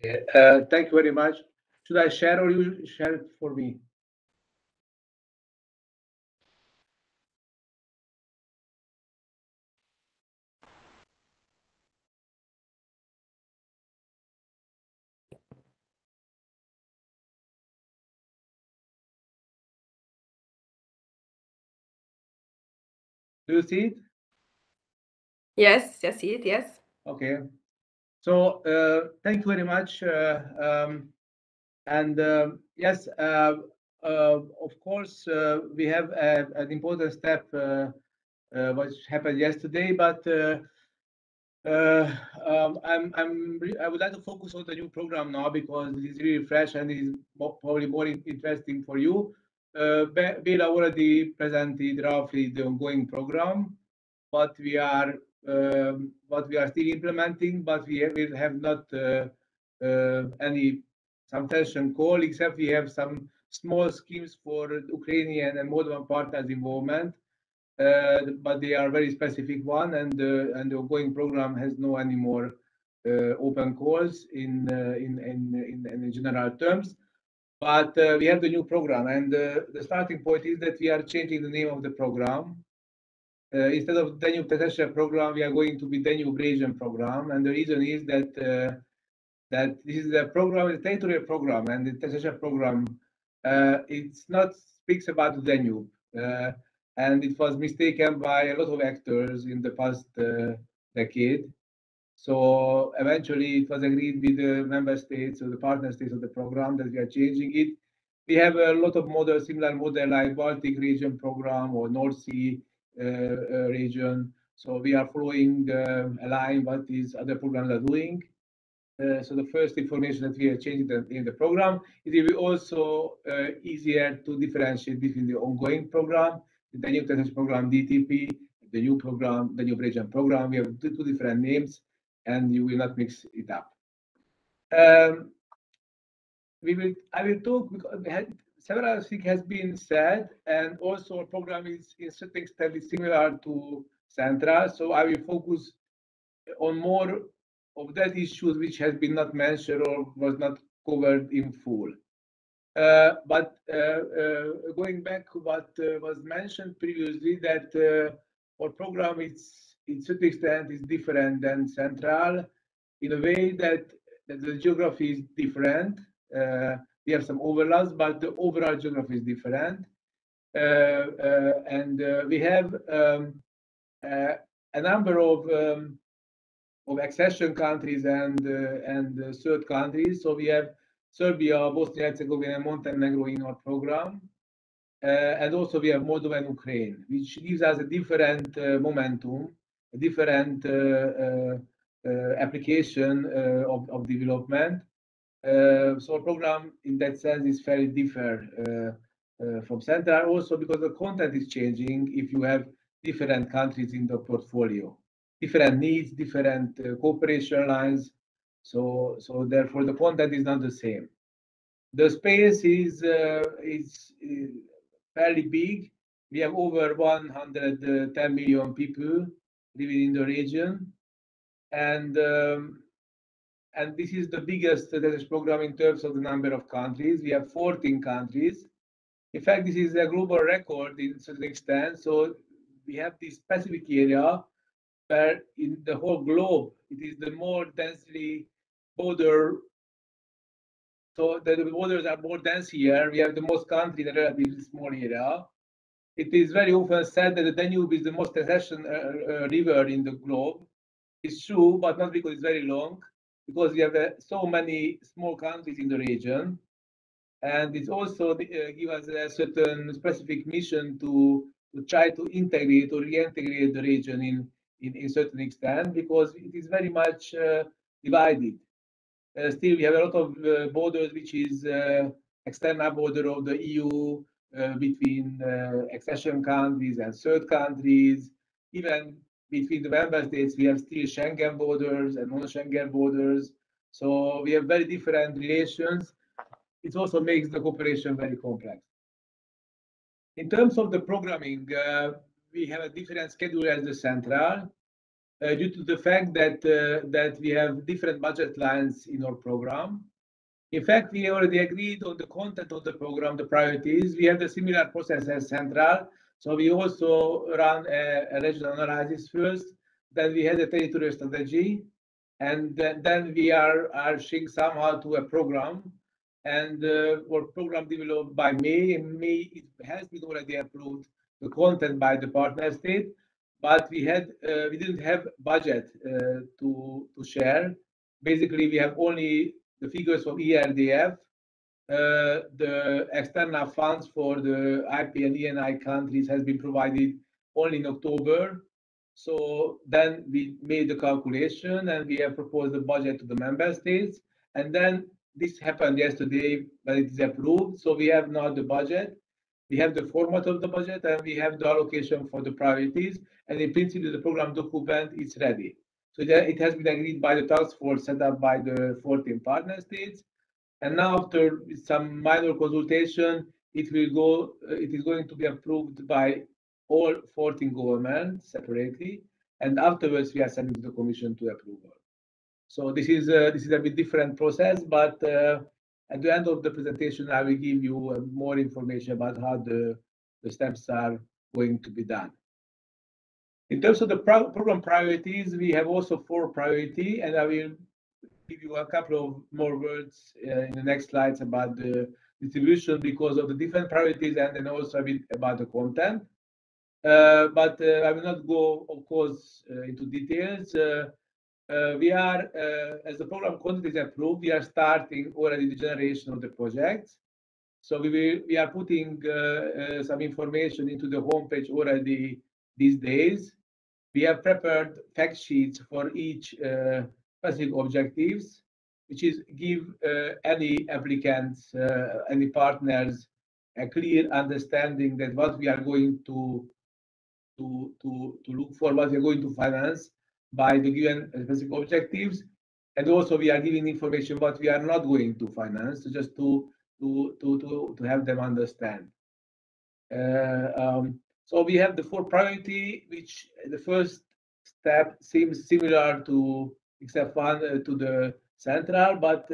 Okay, thank you very much. Should I share or you share it for me? Do you see it? Yes, I see it, yes. Okay. So thank you very much. Yes, of course, we have an important step which happened yesterday, but I would like to focus on the new program now because it is really fresh and is probably more interesting for you. Béla already presented roughly the ongoing program, what we are still implementing, but we have not any substantial goal, except we have some small schemes for Ukrainian and Moldovan partners' involvement. But they are very specific one, and the ongoing program has no any more open calls in general terms. But we have the new program, and the starting point is that we are changing the name of the program. Instead of Danube Transnational Program, we are going to be Danube Region Program, and the reason is that that this is a program, a territorial program, and the Transnational Program. It's not speaks about the Danube. And it was mistaken by a lot of actors in the past decade. So eventually it was agreed with the member states or the partner states of the program that we are changing it. We have a lot of models, similar model like Baltic region program or North Sea region. So we are following a line what these other programs are doing. So the first information that we are changing in the program, it will be also easier to differentiate between the ongoing program, the Danube Transnational Program (DTP), the new program, the Danube Region Program. We have two different names, and you will not mix it up. I will talk because several things has been said, and also our program is in certain extent similar to Central. So I will focus on more of that issues which has been not mentioned or was not covered in full. But going back to what was mentioned previously, that our program is in certain extent is different than Central in a way that the geography is different. We have some overlaps, but the overall geography is different. We have a number of accession countries and third countries. So we have Serbia, Bosnia and Herzegovina, and Montenegro in our program. And also we have Moldova and Ukraine, which gives us a different momentum, a different application of development. So our program in that sense is very different from Central, also because the content is changing if you have different countries in the portfolio, different needs, different cooperation lines. So therefore the content is not the same. The space is fairly big. We have over 110 million people living in the region, and this is the biggest program in terms of the number of countries. We have 14 countries. In fact, this is a global record in certain extent. So we have this specific area where in the whole globe it is the more densely border. So the borders are more dense here. We have the most countries in a relatively small area. It is very often said that the Danube is the most accession river in the globe. It's true, but not because it's very long, because we have so many small countries in the region. And it's also give us a certain specific mission to try to integrate or reintegrate the region in certain extent, because it is very much divided. Still, we have a lot of borders, which is external border of the EU between accession countries and third countries, even between the member states, we have still Schengen borders and non-Schengen borders. So we have very different relations. It also makes the cooperation very complex. In terms of the programming, we have a different schedule as the central, due to the fact that that we have different budget lines in our program. In fact, we already agreed on the content of the program, the priorities. We have the similar process as central. So we also run a regional analysis first. Then we had a territorial strategy, and then we are arching somehow to a program. And our program developed by May. In May, it has been already approved, the content by the partner state, but we didn't have budget to share. Basically, we have only the figures from ERDF, the external funds for the IP and ENI countries has been provided only in October. So then we made the calculation and we have proposed the budget to the member states. And then this happened yesterday when it is approved. So we have now the budget, we have the format of the budget, and we have the allocation for the priorities. And in principle, the program document is ready. So it has been agreed by the task force set up by the 14 partner states. And now, after some minor consultation, it is going to be approved by all 14 governments separately. And afterwards, we are sending to the Commission to approval. So this is a bit different process, but at the end of the presentation, I will give you more information about how the steps are going to be done. In terms of the program priorities, we have also 4 priorities, and I will give you a couple of more words in the next slides about the distribution because of the different priorities, and then also a bit about the content. But I will not go, of course, into details. We are, as the program content is approved, we are starting already the generation of the projects. So we are putting some information into the homepage already these days. We have prepared fact sheets for each specific objectives, which is give any applicants, any partners, a clear understanding that what we are going to look for, what we are going to finance by the given specific objectives, and also we are giving information what we are not going to finance, just to have them understand. So we have the 4 priority, which the first step seems similar to, except one, to the central, but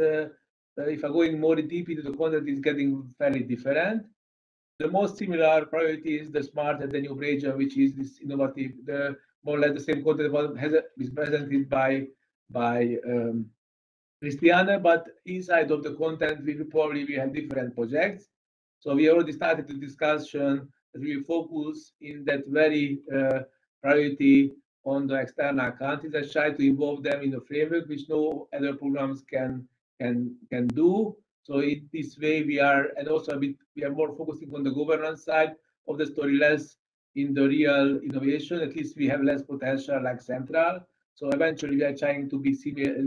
if I'm going more deep into the content, it's getting fairly different. The most similar priority is the smart and Danube region, which is this innovative, more or less the same content what is presented by Christiane, but inside of the content, we have different projects. So we already started the discussion that we focus in that very priority on the external countries and try to involve them in the framework, which no other programs can do. So in this way, we are, and also we are more focusing on the governance side of the story, less in the real innovation. At least we have less potential like central. So eventually, we are trying to be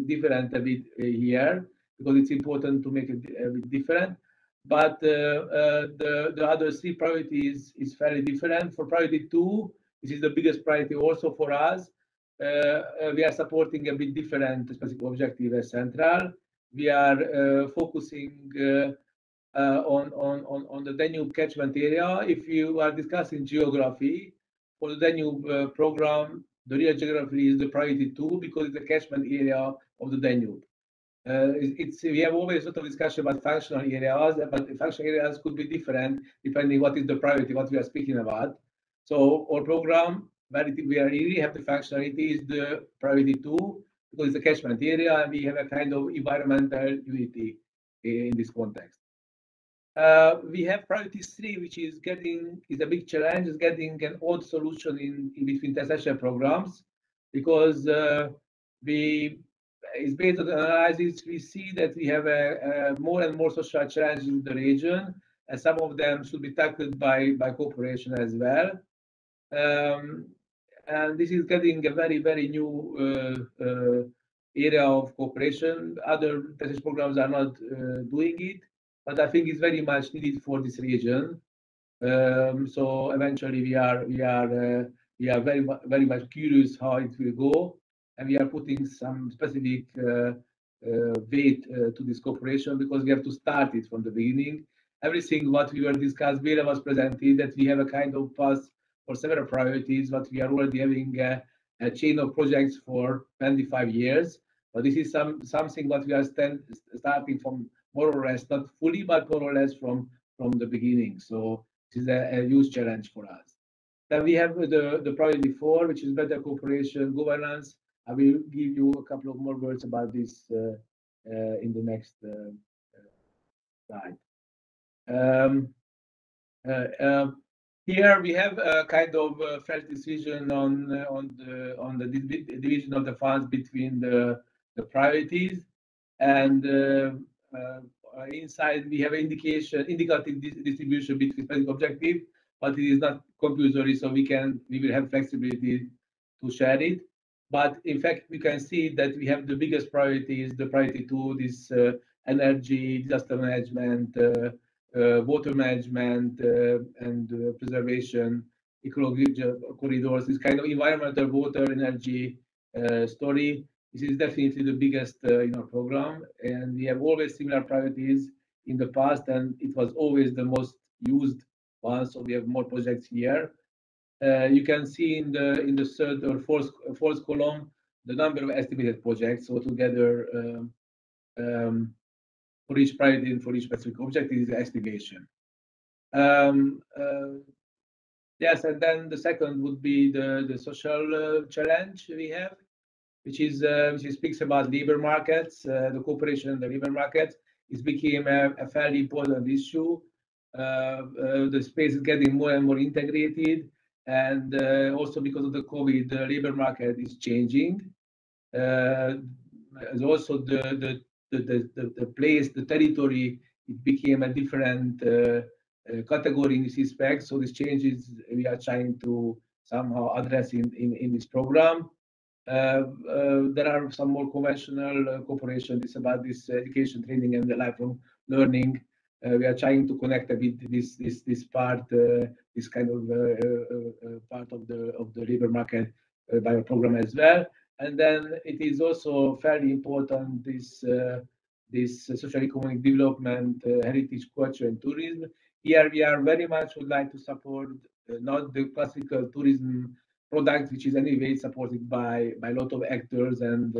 different a bit here because it's important to make it a bit different. But the other 3 priorities is fairly different. For priority 2, this is the biggest priority also for us. We are supporting a bit different specific objective as central. We are focusing on the Danube catchment area. If you are discussing geography for the Danube program, the real geography is the priority 2 because it's the catchment area of the Danube. We have always sort of discussion about functional areas, but the functional areas could be different depending what is the priority, what we are speaking about. So our program, where we really have the functionality, is the priority 2 because it's the catchment area, and we have a kind of environmental unity in this context. We have priority 3, which is a big challenge, is getting an odd solution in between transitional programs, because it's based on the analysis. We see that we have a more and more social challenges in the region, and some of them should be tackled by cooperation as well. And this is getting a very, very new area of cooperation. Other transition programs are not doing it, but I think it's very much needed for this region. So eventually we are we are very much curious how it will go, and we are putting some specific weight to this cooperation because we have to start it from the beginning. Everything what we were discussed, Béla was presented, that we have a kind of path for several priorities, but we are already having a chain of projects for 25 years. But this is something what we are starting from more or less, not fully, but more or less from the beginning. So this is a huge challenge for us. Then we have the priority 4, which is better cooperation governance. I will give you a couple of more words about this in the next slide. Here we have a kind of fresh decision on the division of the funds between the priorities, and inside we have indicative distribution between specific objective, but it is not compulsory, so we will have flexibility to share it. But in fact, we can see that we have the biggest priorities, the priority 2, this energy, disaster management, water management, and preservation, ecological corridors, this kind of environmental, water, energy story. This is definitely the biggest in our program, and we have always similar priorities in the past, and it was always the most used one. So we have more projects here. You can see in the third or fourth column the number of estimated projects. So together, for each priority and for each specific objective is the estimation. Yes, and then the second would be the social challenge we have, which speaks about labor markets, the cooperation in the labor markets. It became a fairly important issue. The space is getting more and more integrated, and also because of the COVID, the labor market is changing. As also the place, the territory, it became a different category in this respect. So these changes we are trying to somehow address in this program. There are some more conventional cooperation. It's about this education, training, and the lifelong learning. We are trying to connect a bit this part, this kind of part of the labor market by a program as well. And then it is also fairly important this socio-economic development, heritage, culture, and tourism. Here we are very much would like to support not the classical tourism product, which is anyway supported by a lot of actors and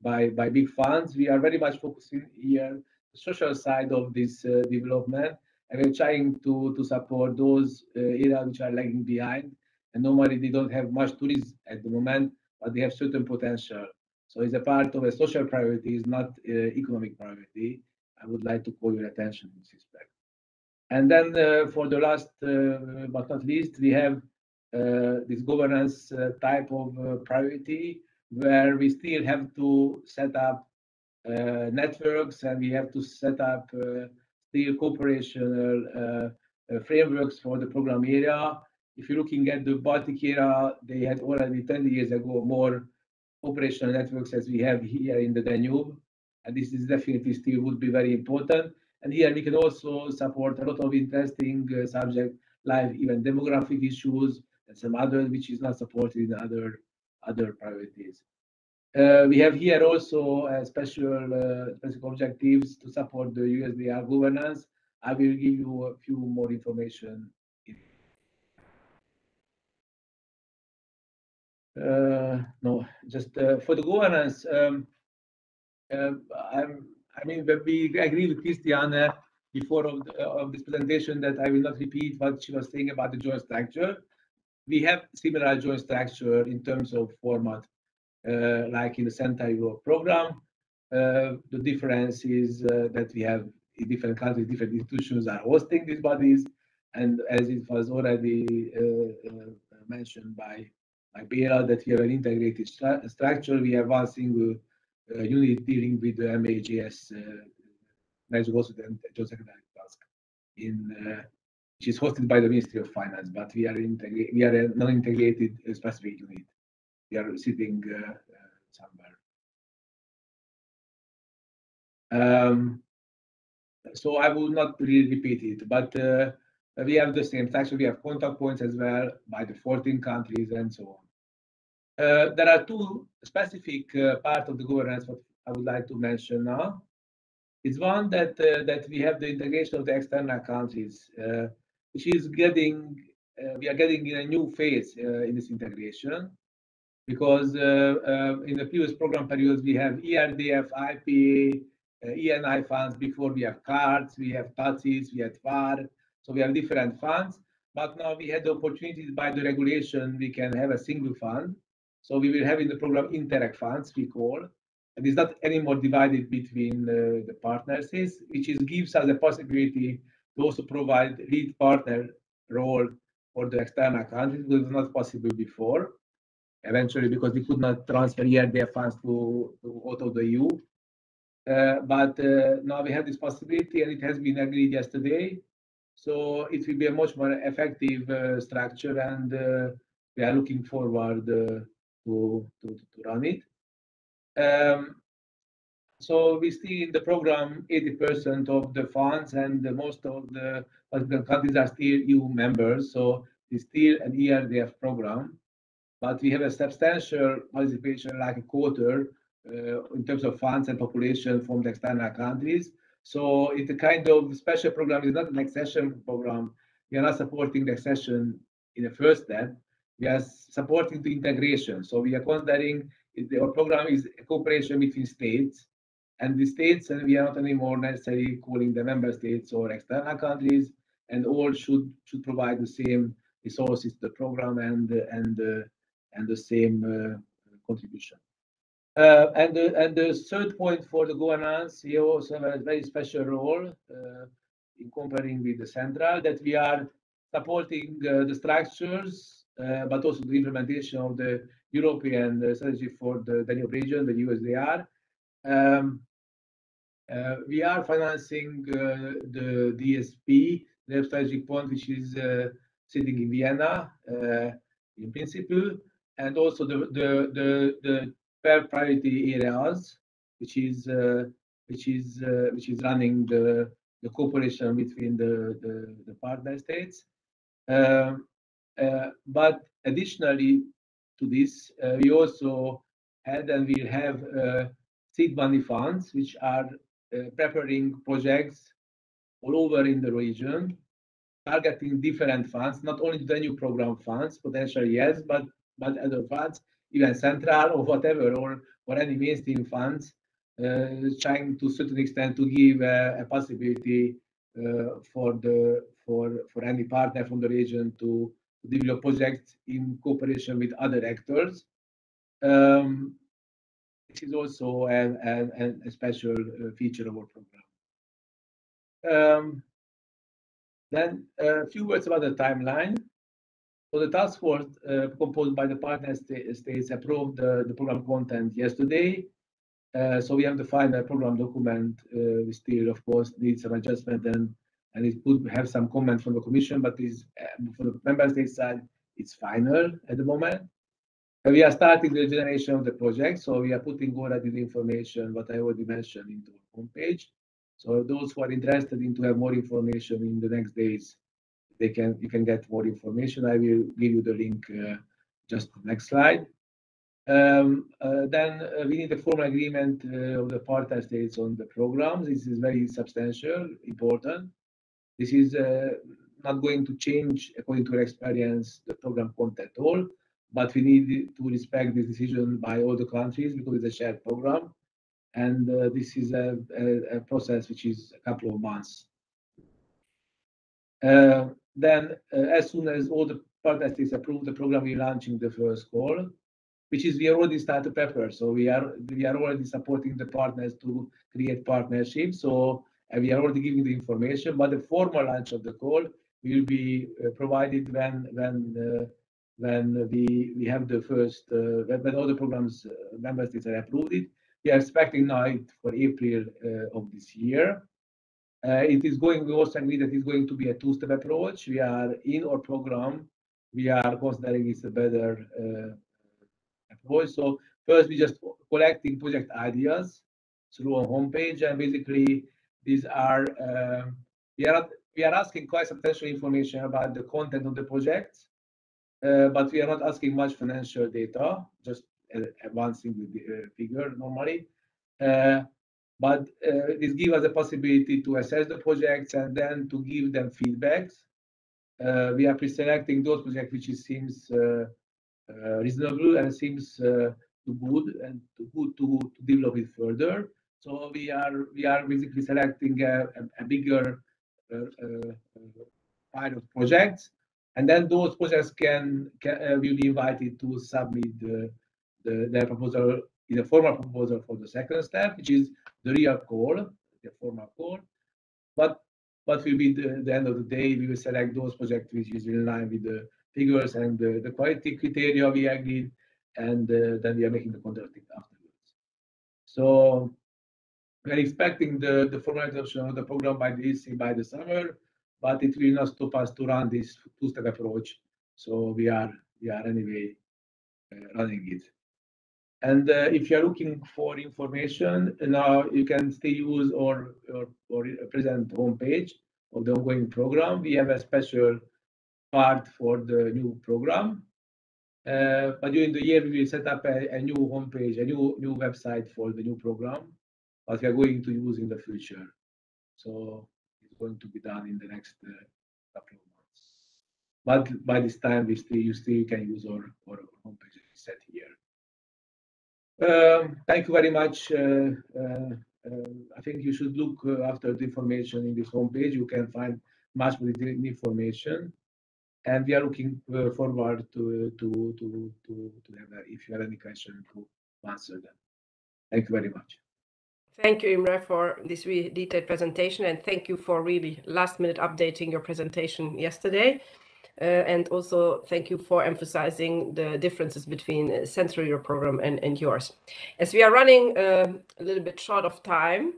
by big funds. We are very much focusing here the social side of this development, and we're trying to support those areas which are lagging behind. And normally they don't have much tourism at the moment, but they have certain potential. So it's a part of a social priority, is not economic priority. I would like to call your attention in this respect. And then for the last but not least, we have this governance type of priority, where we still have to set up networks, and we have to set up still cooperational frameworks for the program area. If you're looking at the Baltic area, they had already 20 years ago more operational networks as we have here in the Danube, and this is definitely still would be very important. And here we can also support a lot of interesting subjects like even demographic issues and some others which is not supported in other priorities. We have here also special objectives to support the USDR governance. I will give you a few more information. No, just for the governance. I mean, we agree with Christiane before of this presentation that I will not repeat what she was saying about the joint structure. We have similar joint structure in terms of format, like in the Central Europe Programme. The difference is that we have in different countries, different institutions are hosting these bodies, and as it was already mentioned by Béla, that we have an integrated structure. We have one single unit dealing with the MAJS, National and Joint Secretary task, which is hosted by the Ministry of Finance, but we are a non-integrated specific unit. We are sitting somewhere. So I will not really repeat it, but We have the same structure. We have contact points as well by the 14 countries and so on. There are two specific parts of the governance what I would like to mention now. It's one that we have the integration of the external countries, which is getting we are getting in a new phase in this integration, because in the previous program periods we have ERDF, IPA, ENI funds. Before we have cards, we have TACIs, we have FAR, so we have different funds. But now we had the opportunities by the regulation, we can have a single fund. So we will have in the program Interac funds, we call, and it's not anymore divided between the partner states, which gives us a possibility to also provide lead partner role for the external countries, which was not possible before. Eventually, because we could not transfer ERDF funds to out of the EU. But now we have this possibility, and it has been agreed yesterday. So it will be a much more effective structure, and we are looking forward to run it. So we see in the program 80% of the funds, and most of the countries are still EU members. So it's still an ERDF program, but we have a substantial participation, like a quarter, in terms of funds and population from the external countries. So it's a kind of special program. It's not an accession program. We are not supporting the accession in the first step. We are supporting the integration. So we are considering our program is a cooperation between states, and the states, and we are not anymore necessarily calling the member states or external countries, and all should provide the same resources to the program and the same contribution. And the third point for the governance, we also have a very special role in comparing with the central, that we are supporting the structures, but also the implementation of the European strategy for the Danube region, the USDR. We are financing the DSP, the strategic point, which is sitting in Vienna, in principle, and also the priority areas, which is running the cooperation between the partner states. But additionally to this, we also had and will have seed money funds, which are preparing projects all over in the region, targeting different funds, not only the new program funds, potentially yes, but other funds, even central or whatever, or any mainstream funds, trying to a certain extent to give a possibility for any partner from the region to develop projects in cooperation with other actors. This is also a special feature of our program. Then a few words about the timeline. So the task force composed by the partner states approved the program content yesterday. So we have the final program document. We still, of course, need some adjustment, and it could have some comment from the Commission, but is for the member state side, it's final at the moment. We are starting the generation of the project, so we are putting already the information what I already mentioned into our homepage. So those who are interested in to have more information in the next days, you can get more information. I will give you the link just the next slide. Then we need a formal agreement of the partner states on the programs. This is very substantial, important. This is not going to change, according to our experience, the program content at all, but we need to respect this decision by all the countries because it's a shared program. And this is a process which is a couple of months. Then, as soon as all the partner states approve the program, we're launching the first call, which is we already started to prepare. So we are already supporting the partners to create partnerships. So we are already giving the information, but the formal launch of the call will be provided when we have the first when all the programs member states are approved it. We are expecting now it for April of this year. It is going. We also agree that it's going to be a two-step approach. We are in our program. We are considering it's a better approach. So first, we just collecting project ideas through our homepage, and basically these are we are not we are asking quite substantial information about the content of the projects, but we are not asking much financial data, just one single figure normally. But this gives us the possibility to assess the projects and then to give them feedbacks. We are pre-selecting those projects which seems reasonable and seems good and to develop it further. So we are basically selecting a bigger pile of projects, and then those projects will be invited to submit their proposal in a formal proposal for the second step, which is the real call, the formal call. But what will be the end of the day, we will select those projects which is in line with the figures and the quality criteria we agreed, and then we are making the contracting afterwards. So we are expecting the formalization of the program by the summer, but it will not stop us to run this two-step approach. So we are anyway running it. And if you are looking for information, now you can still use or present homepage of the ongoing program. We have a special part for the new program. But during the year, we will set up a new homepage, a new website for the new program, what we are going to use in the future. So it's going to be done in the next couple of months. But by this time, you still can use our homepage set here. Thank you very much. I think you should look after the information in this homepage. You can find much more information, and we are looking forward to have, if you have any question, to answer them. Thank you very much. Thank you, Imre, for this really detailed presentation, and thank you for really last-minute updating your presentation yesterday. And also thank you for emphasizing the differences between Central Europe Programme and yours. As we are running a little bit short of time,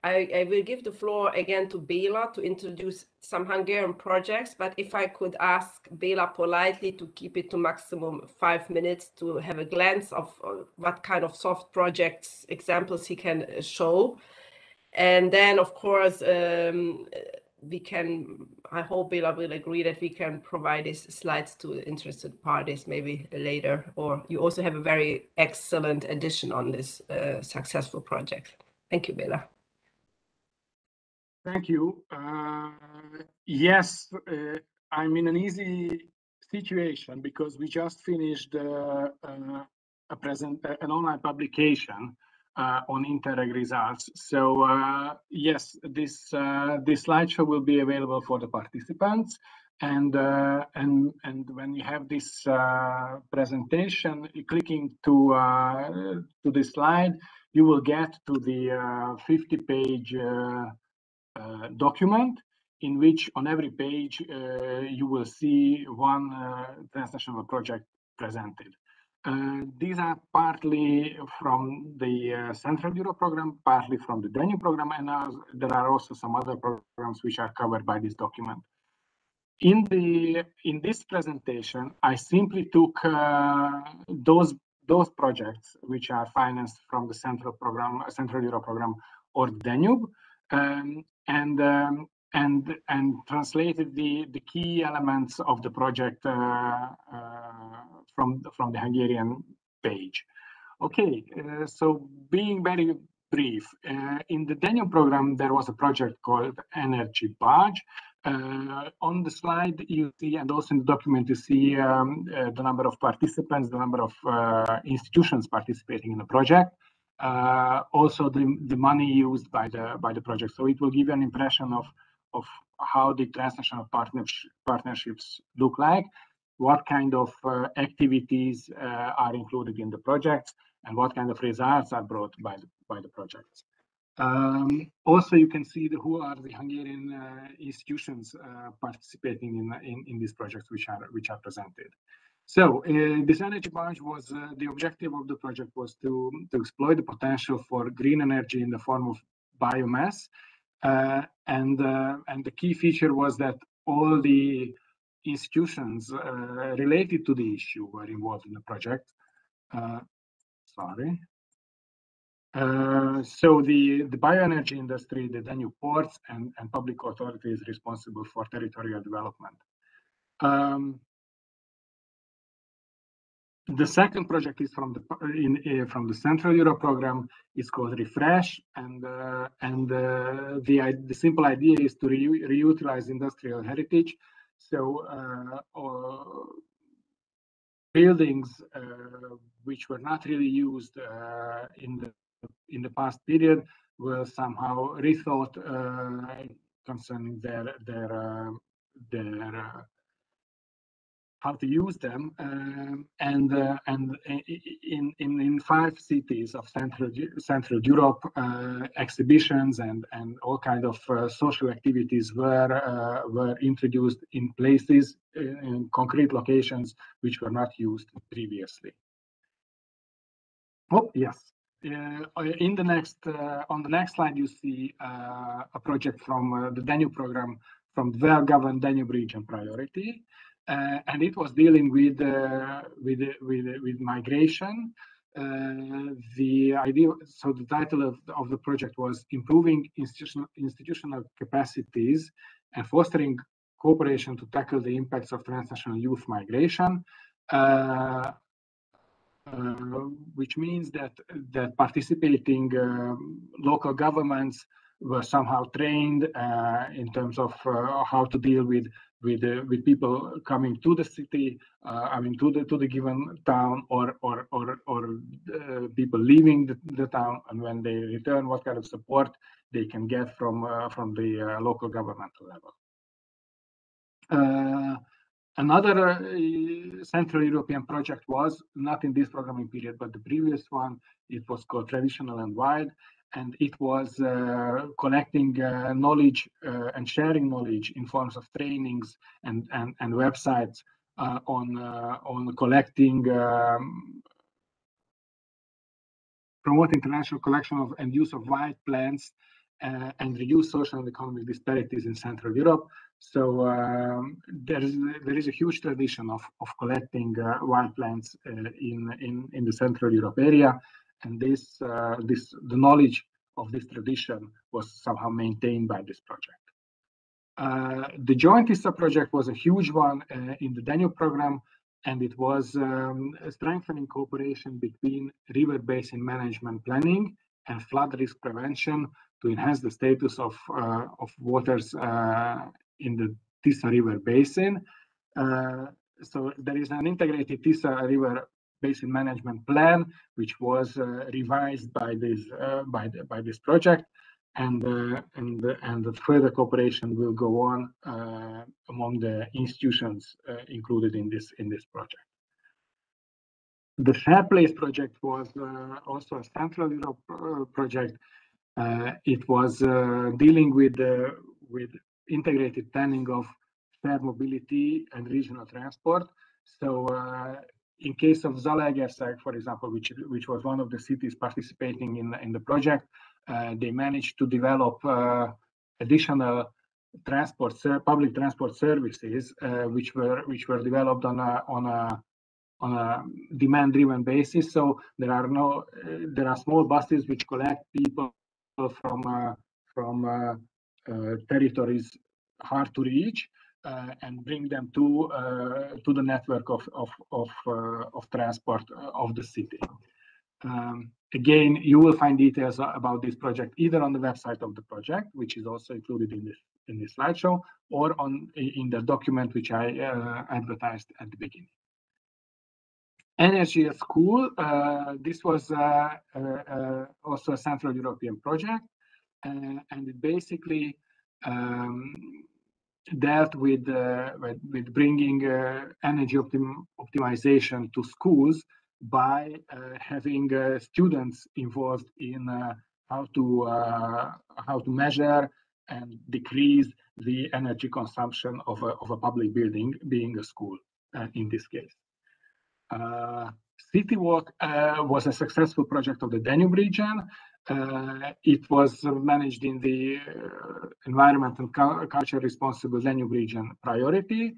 I will give the floor again to Béla to introduce some Hungarian projects, but if I could ask Béla politely to keep it to maximum 5 minutes to have a glance of what kind of soft projects examples he can show. And then, of course, I hope Béla will agree that we can provide these slides to interested parties maybe later, or you also have a very excellent addition on this successful project. Thank you, Béla. Thank you. Yes, I'm in an easy situation because we just finished an online publication on INTERREG results. So yes, this slideshow will be available for the participants, and when you have this presentation, clicking to the slide, you will get to the 50-page document, in which on every page you will see one transnational project presented. These are partly from the Central Europe Programme, partly from the Danube Programme, and there are also some other programs which are covered by this document. In this presentation, I simply took those projects which are financed from the Central Europe Programme or Danube, and translated the key elements of the project from the Hungarian page. Okay, so being very brief, in the Danube program there was a project called Energy Barge. On the slide you see, and also in the document you see the number of participants, the number of institutions participating in the project. Also the money used by the project. So it will give you an impression of how the transnational partnerships look like, what kind of activities are included in the projects, and what kind of results are brought by the projects. Also, you can see who are the Hungarian institutions participating in these projects which are presented. So this energy barge was the objective of the project was to exploit the potential for green energy in the form of biomass, and the key feature was that all the institutions related to the issue were involved in the project. Sorry. So the bioenergy industry, the Danube ports, and public authorities responsible for territorial development. The second project is from the Central Europe Programme. It's called Refresh, and the simple idea is to reutilize industrial heritage. So buildings which were not really used in the past period were somehow rethought concerning their how to use them, and in 5 cities of Central Europe, exhibitions and all kind of social activities were introduced in places, in concrete locations which were not used previously. Oh yes. In the next on the next slide, you see a project from the Danube program from the well-governed Danube region priority. And it was dealing with migration. The idea, so the title of the project was improving institutional capacities and fostering cooperation to tackle the impacts of transnational youth migration, which means that participating local governments were somehow trained in terms of how to deal with people coming to the city, I mean to the given town, or people leaving the town, and when they return, what kind of support they can get from the local governmental level. Another Central European project was not in this programming period, but the previous one. It was called Traditional and Wild, and it was collecting knowledge and sharing knowledge in forms of trainings and websites on collecting, promote international collection of and use of wild plants and reduce social and economic disparities in Central Europe. So there is a huge tradition of collecting wild plants in the Central Europe area, and the knowledge of this tradition was somehow maintained by this project. The Joint ISA project was a huge one in the Danube program, and it was strengthening cooperation between river basin management planning and flood risk prevention to enhance the status of waters in the Tisa River Basin. So there is an integrated Tisa River Basin Management Plan, which was revised by this project, and the further cooperation will go on among the institutions included in this project. The Fair Place project was also a Central Europe project. It was dealing with integrated planning of fair mobility and regional transport. So in case of Zalaegerszeg, for example, which was one of the cities participating in the project, they managed to develop additional public transport services, which were developed on a demand-driven basis. So there are small buses which collect people from territories hard to reach and bring them to the network of transport of the city. Again, you will find details about this project either on the website of the project, which is also included in this slideshow, or in the document which I advertised at the beginning. Energy at School. This was also a Central European project, and it basically dealt with bringing energy optimization to schools by having students involved in how to measure and decrease the energy consumption of a public building, being a school in this case. City Walk was a successful project of the Danube region. It was managed in the Environment and Culture Responsible Danube region priority.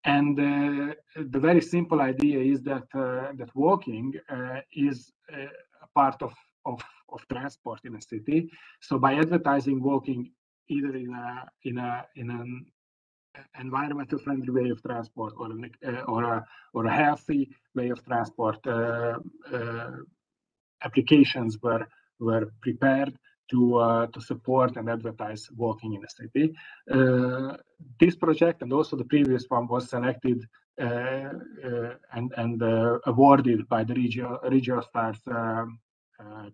And the very simple idea is that walking is a part of of transport in a city. So by advertising walking either in an environmental friendly way of transport or a healthy way of transport, applications were prepared to support and advertise walking in a city. This project and also the previous one was selected and awarded by the Regional Stars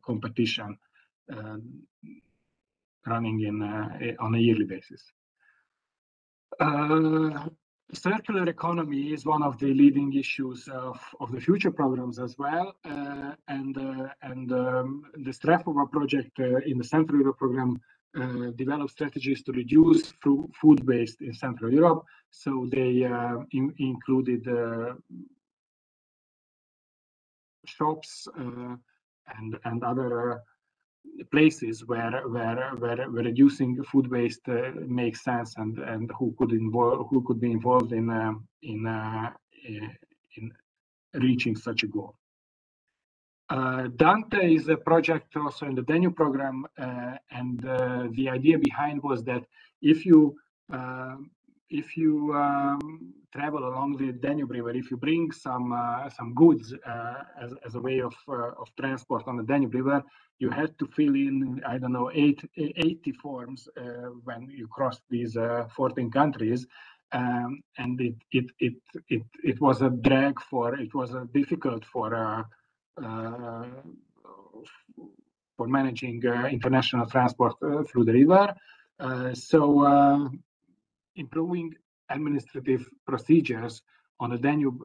competition running on a yearly basis. Circular economy is one of the leading issues of the future programs as well, and the Strefova project in the Central Europe program developed strategies to reduce food waste in Central Europe. So they included shops and other places where reducing food waste makes sense, and who could be involved in reaching such a goal. Dante is a project also in the Danube program, and the idea behind was that if you travel along the Danube River, if you bring some goods as a way of transport on the Danube River, you had to fill in, I don't know, 80 forms when you cross these 14 countries, and it was a drag it was difficult for managing international transport through the river. So improving administrative procedures on the Danube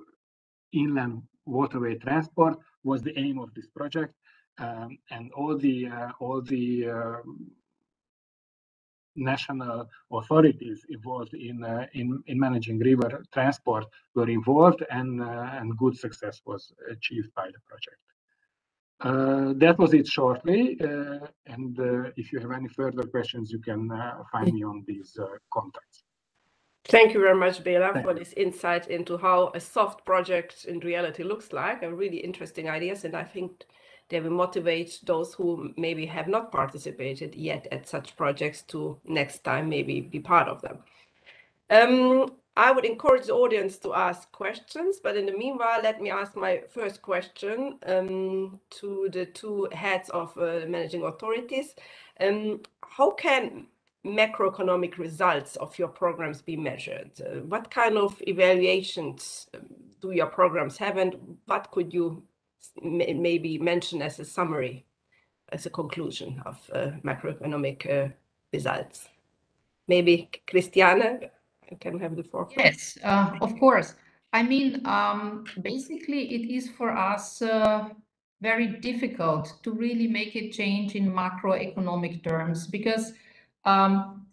inland waterway transport was the aim of this project, and all the national authorities involved in managing river transport were involved, and good success was achieved by the project. That was it shortly, and if you have any further questions, you can find me on these contacts. Thank you very much, Béla, for this insight into how a soft project in reality looks like, and really interesting ideas. And I think they will motivate those who maybe have not participated yet at such projects to next time maybe be part of them. I would encourage the audience to ask questions, but in the meanwhile, let me ask my first question to the two heads of managing authorities. How can macroeconomic results of your programs be measured? What kind of evaluations do your programs have, and what could you maybe mention as a summary, as a conclusion of macroeconomic results? Maybe Christiane can have the floor. Yes, of course. I mean, basically, it is for us very difficult to really make a change in macroeconomic terms, because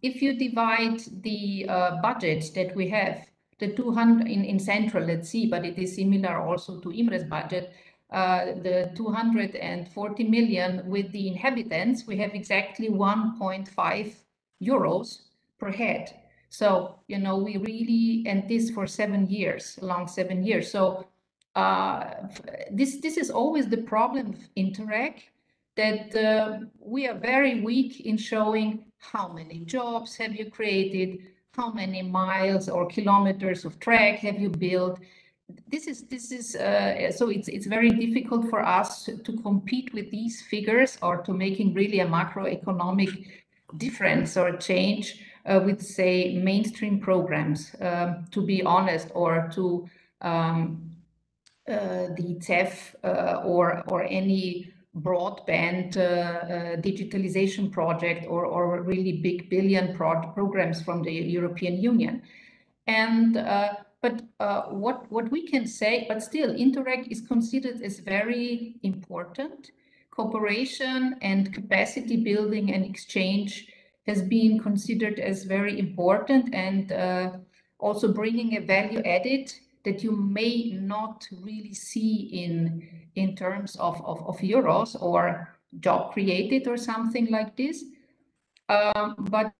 if you divide the budget that we have, the 200 in Central, let's see, but it is similar also to Imre's budget, the 240 million with the inhabitants, we have exactly 1.5 euros per head. So, you know, we really, and this for 7 years, along 7 years. So this is always the problem of Interac, that we are very weak in showing how many jobs have you created, how many miles or kilometers of track have you built. This is so it's very difficult for us to compete with these figures, or to making really a macroeconomic difference or change with, say, mainstream programs, to be honest, or to the TEF or any broadband digitalization project, or really big billion programs from the European Union. And but what we can say, but still Interac is considered as very important. Cooperation and capacity building and exchange has been considered as very important, and also bringing a value added that you may not really see in terms of euros or job created or something like this. But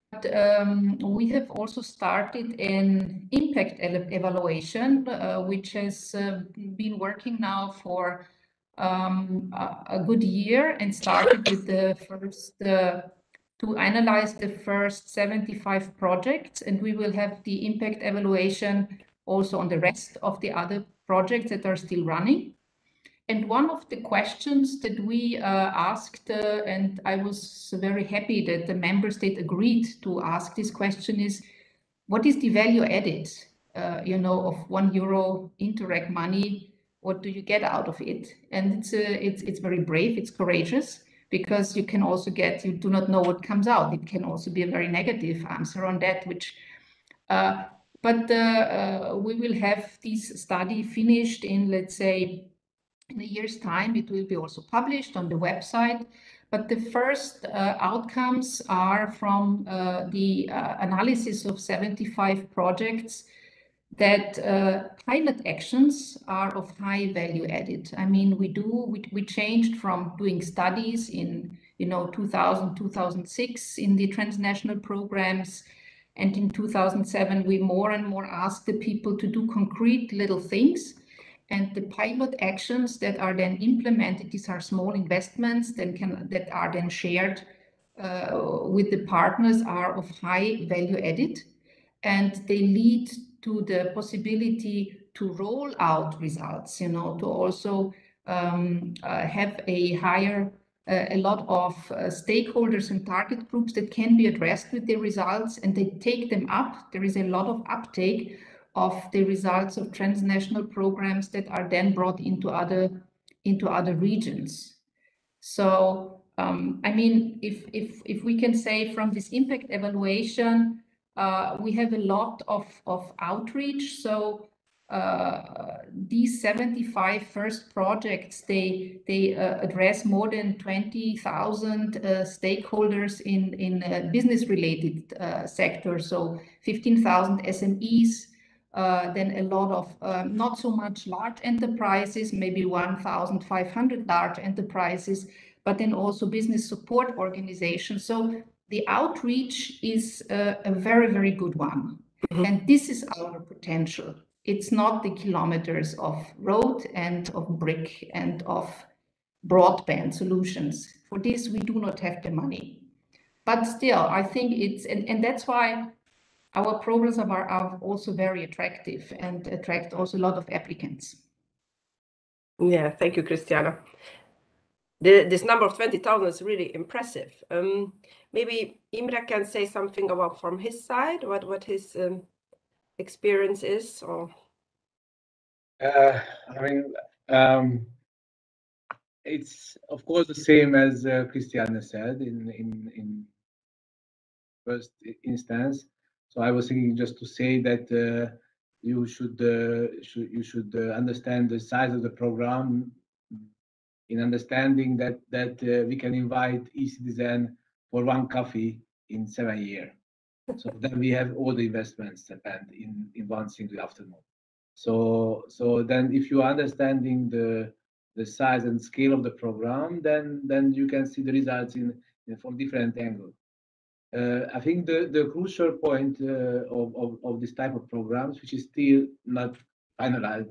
we have also started an impact evaluation, which has been working now for a good year and started with the first to analyze the first 75 projects, and we will have the impact evaluation also on the rest of the other projects that are still running. And one of the questions that we asked, and I was very happy that the member state agreed to ask this question, is what is the value added, of €1 Interreg money? What do you get out of it? And it's very brave, it's courageous, because you can also you do not know what comes out. It can also be a very negative answer on that, but we will have this study finished in, let's say, in a year's time. It will be also published on the website. But the first outcomes are from the analysis of 75 projects that pilot actions are of high value added. I mean, we changed from doing studies in 2000, 2006 in the transnational programs, and in 2007 we more and more asked the people to do concrete little things, and the pilot actions that are then implemented, these are small investments that are then shared with the partners, are of high value added, and they lead to the possibility to roll out results, to also have a lot of stakeholders and target groups that can be addressed with the results, and they take them up. There is a lot of uptake of the results of transnational programs that are then brought into other regions. So, I mean, if we can say from this impact evaluation, we have a lot of outreach. So these 75 first projects, they address more than 20,000 stakeholders in business-related sectors. So 15,000 SMEs, then a lot of not so much large enterprises, maybe 1,500 large enterprises, but then also business support organizations. So the outreach is a very, very good one. And this is our potential. It's not the kilometers of road and of brick and of broadband solutions. For this, we do not have the money. But still, I think and that's why our programs are also very attractive and attract also a lot of applicants. Yeah, thank you, Christiane. This number of 20,000 is really impressive. Maybe Imre can say something about from his side, what his experience is, or I mean, it's of course the same as Christiane said in first instance. So I was thinking just to say that you should understand the size of the program, in understanding that we can invite e-citizen for one coffee in 7 years. So then we have all the investments spent in one single afternoon. So then if you are understanding the size and scale of the program, then you can see the results from different angles. I think the crucial point of this type of programs, which is still not finalized,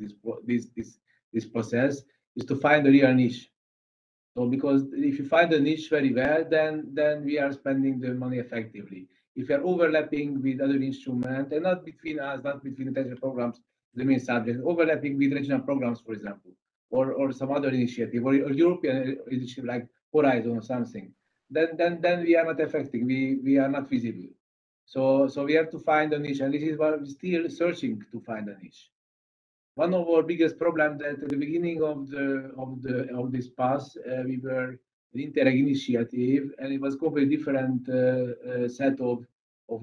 this process, is to find the real niche. So because if you find the niche very well, then we are spending the money effectively. If we are overlapping with other instruments, and not between us, not between the international programs, the main subject, overlapping with regional programs, for example, or some other initiative, or European initiative like Horizon or something, then we are not effective. We are not visible. So we have to find a niche, and this is what we're still searching to find a niche. One of our biggest problems that at the beginning of this path, we were the INTERREG initiative, and it was completely different set of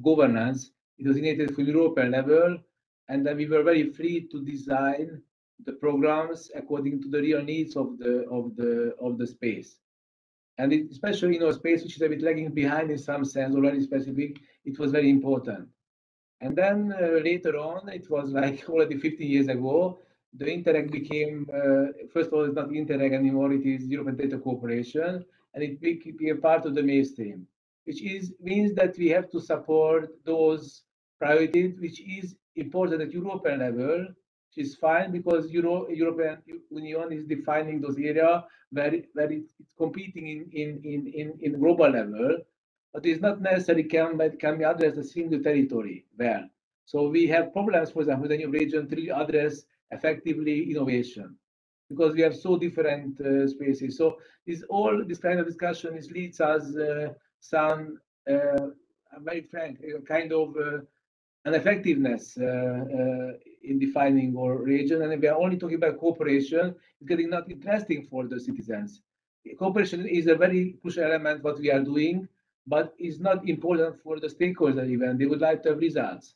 governance. It was initiated for European level, and then we were very free to design the programs according to the real needs of the space. And especially in our space, which is a bit lagging behind in some sense, already specific, it was very important. And then later on, it was like already 15 years ago, the INTERREG became, first of all, it's not INTERREG anymore, it is European Data Cooperation, and it became part of the mainstream, which means that we have to support those priorities, which is important at European level, which is fine because European Union is defining those areas where it's competing in global level, but it's not necessarily can be addressed a single territory well. So we have problems, for example, the new region to address effectively innovation because we have so different spaces. So this kind of discussion leads us some, I'm very frank, kind of an effectiveness in defining our region. And if we are only talking about cooperation, it's getting not interesting for the citizens. Cooperation is a very crucial element what we are doing, but it's not important for the stakeholders even. They would like to have results.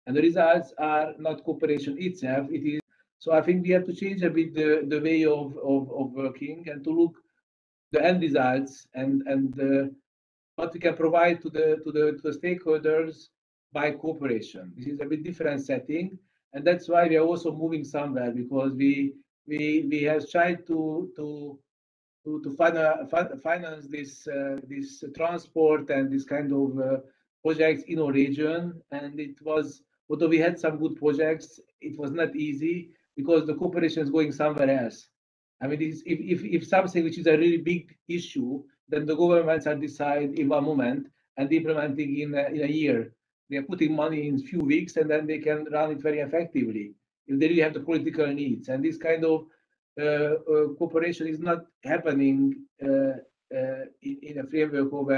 And the results are not cooperation itself. It is. So I think we have to change a bit the way of working and to look the end results and what we can provide to the stakeholders by cooperation. This is a bit different setting, and that's why we are also moving somewhere because we have tried to finance this transport and this kind of projects in our region, and it was, although we had some good projects, it was not easy because the cooperation is going somewhere else. I mean, if something which is a really big issue, then the governments are decide in one moment and implementing in a year. They are putting money in a few weeks and then they can run it very effectively if they really have the political needs. And this kind of cooperation is not happening in a framework of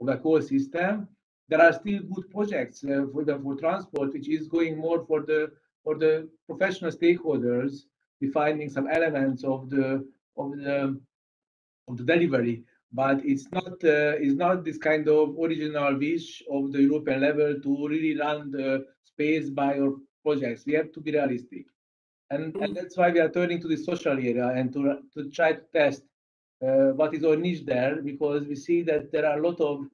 a core system. There are still good projects for transport, which is going more for the professional stakeholders, defining some elements of the delivery. But it's not this kind of original wish of the European level to really run the space by our projects. We have to be realistic. And that's why we are turning to the social area and to try to test what is our niche there, because we see that there are a lot of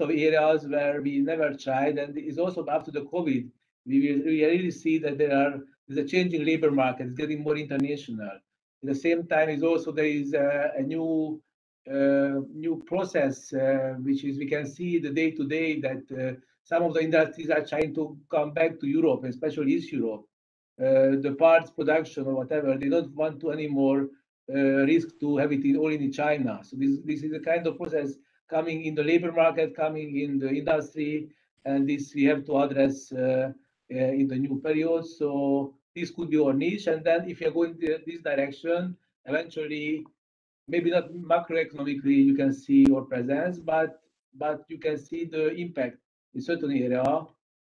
areas where we never tried, and it's also after the COVID we really see that there's a changing labor market. It's getting more international. At the same time, there is a new process which is we can see the day to day that some of the industries are trying to come back to Europe, especially East Europe. The parts production or whatever, they don't want to anymore risk to have it all in China. So this is a kind of process coming in the labor market, coming in the industry, and this we have to address in the new period. So this could be our niche, and then if you're going this direction, eventually, maybe not macroeconomically you can see our presence, but you can see the impact in certain area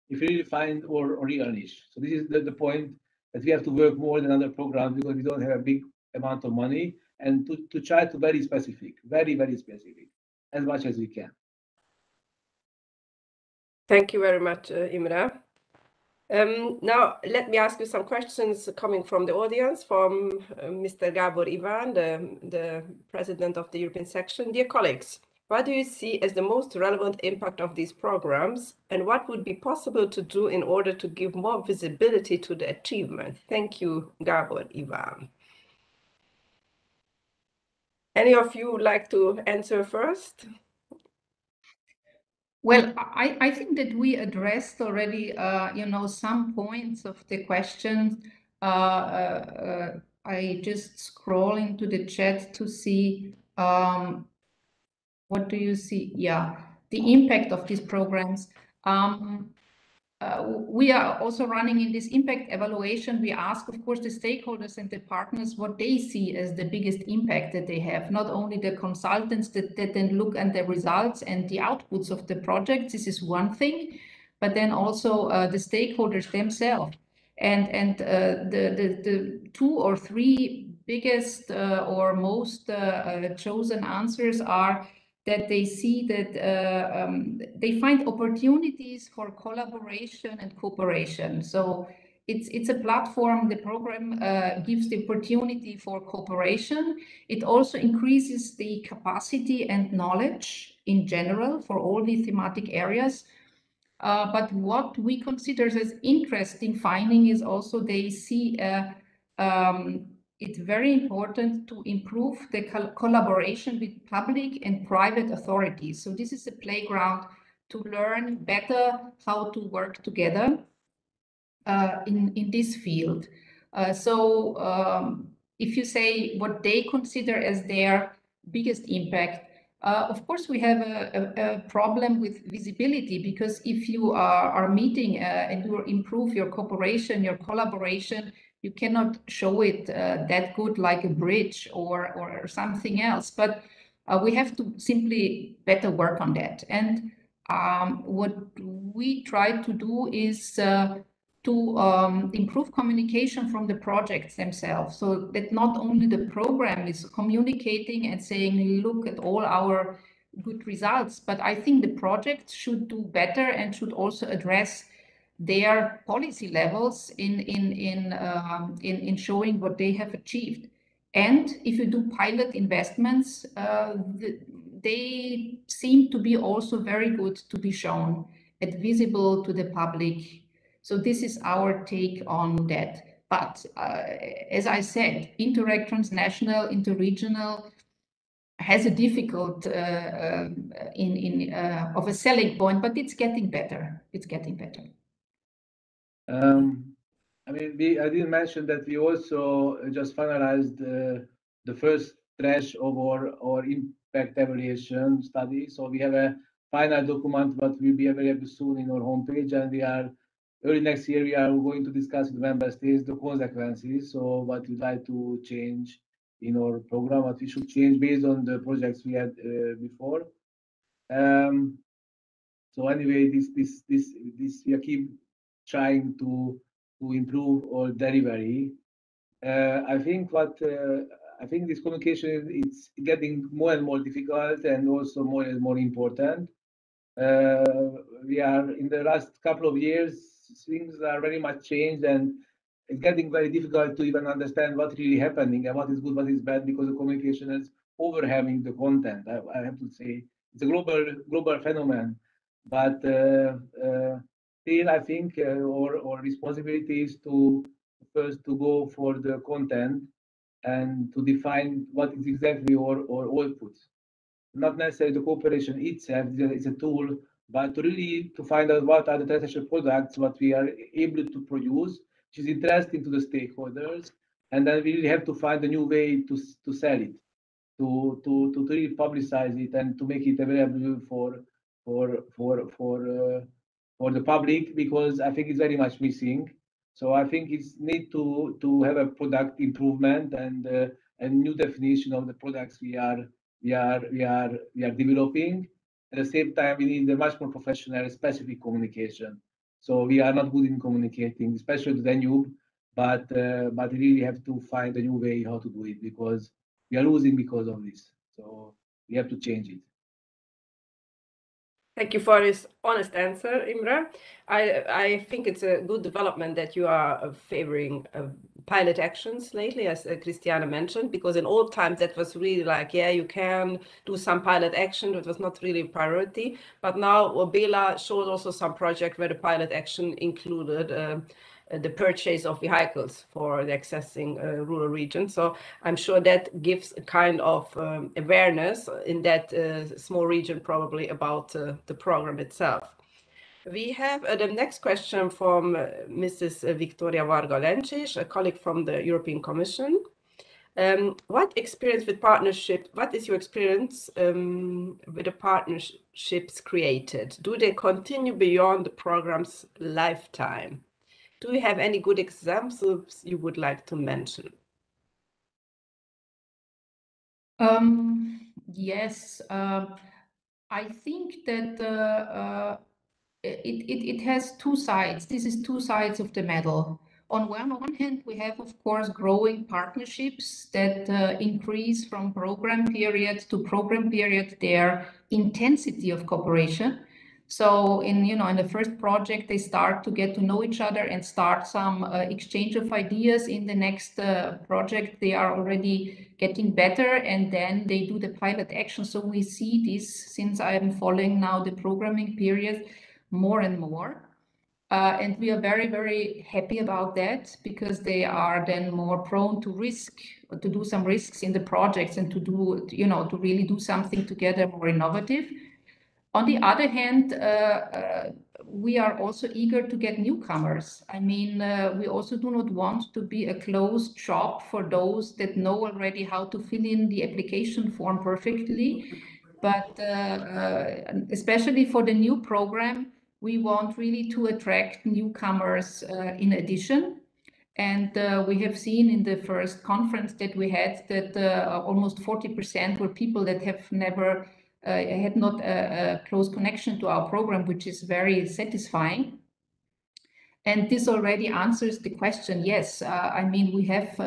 if you really find our real niche. So this is the point that we have to work more than other programs because we don't have a big amount of money, and to try to very specific, very specific, as much as we can. Thank you very much, Imre. Now, let me ask you some questions coming from the audience, from Mr. Gábor Iván, the president of the European section. Dear colleagues, what do you see as the most relevant impact of these programs, and what would be possible to do in order to give more visibility to the achievement? Thank you, Gábor Iván. Any of you would like to answer first? Well, I think that we addressed already, some points of the question. I just scroll into the chat to see what do you see? Yeah, the impact of these programs. We are also running in this impact evaluation. We ask, of course, the stakeholders and the partners what they see as the biggest impact that they have, not only the consultants that then look at the results and the outputs of the project. This is one thing, but then also the stakeholders themselves. And the 2 or 3 biggest or most chosen answers are that they see that they find opportunities for collaboration and cooperation. So it's a platform. The program gives the opportunity for cooperation. It also increases the capacity and knowledge in general for all the thematic areas. But what we consider as interesting finding is also they see it's very important to improve the collaboration with public and private authorities. So this is a playground to learn better how to work together. in this field. If you say what they consider as their biggest impact, of course, we have a problem with visibility, because if you are meeting and you improve your cooperation, your collaboration, you cannot show it that good like a bridge or something else. But we have to simply better work on that. And what we try to do is to improve communication from the projects themselves, so that not only the program is communicating and saying, look at all our good results, but I think the projects should do better and should also address their policy levels in showing what they have achieved. And if you do pilot investments, they seem to be also very good to be shown and visible to the public. So this is our take on that. But as I said, INTERREG Transnational, Interregional has a difficult of a selling point, but it's getting better. It's getting better. I mean, I didn't mention that we also just finalized the first tranche of our impact evaluation study. So we have a final document that will be available soon in our homepage, and we are early next year we are going to discuss with the member states the consequences. So what we'd like to change in our program, what we should change based on the projects we had before. So anyway, this we keep trying to improve our delivery. I think this communication it's getting more and more difficult and also more and more important. We are in the last couple of years, things are very much changed, and it's getting very difficult to even understand what's really happening and what is good, what is bad, because the communication is overwhelming the content. I have to say it's a global phenomenon, but still, I think our responsibility is to first to go for the content and to define what is exactly our outputs. Not necessarily the cooperation itself is a tool, but to really to find out what are the transnational products, what we are able to produce, which is interesting to the stakeholders, and then we really have to find a new way to sell it, to really publicize it and to make it available for the public, because I think it's very much missing. So I think it's need to have a product improvement and a new definition of the products we are developing. At the same time, we need a much more professional, specific communication. So we are not good in communicating, especially the Danube, but we really have to find a new way how to do it, because we are losing because of this. So we have to change it. Thank you for this honest answer, Imre. I think it's a good development that you are favoring pilot actions lately, as Christiane mentioned, because in old times that was really like, yeah, you can do some pilot action, it was not really a priority. But now Béla showed also some project where the pilot action included the purchase of vehicles for the accessing rural regions. So I'm sure that gives a kind of awareness in that small region probably about the program itself. We have the next question from Mrs. Victoria Varga Lencsés, a colleague from the European Commission. What experience with partnership, what is your experience with the partnerships created? Do they continue beyond the program's lifetime? Do you have any good examples you would like to mention? Yes, I think that it has two sides. This is two sides of the medal. On one hand, we have, of course, growing partnerships that increase from program period to program period their intensity of cooperation. So in the first project, they start to get to know each other and start some exchange of ideas. In the next project, they are already getting better, and then they do the pilot action. So we see this, since I am following now the programming period, more and more. And we are very, very happy about that, because they are then more prone to risk, to do some risks in the projects and to do, to really do something together more innovative. On the other hand, we are also eager to get newcomers. I mean, we also do not want to be a closed shop for those that know already how to fill in the application form perfectly. But especially for the new program, we want really to attract newcomers in addition. And we have seen in the first conference that we had that almost 40% were people that have never had not a close connection to our program, which is very satisfying. And this already answers the question. Yes, I mean, we have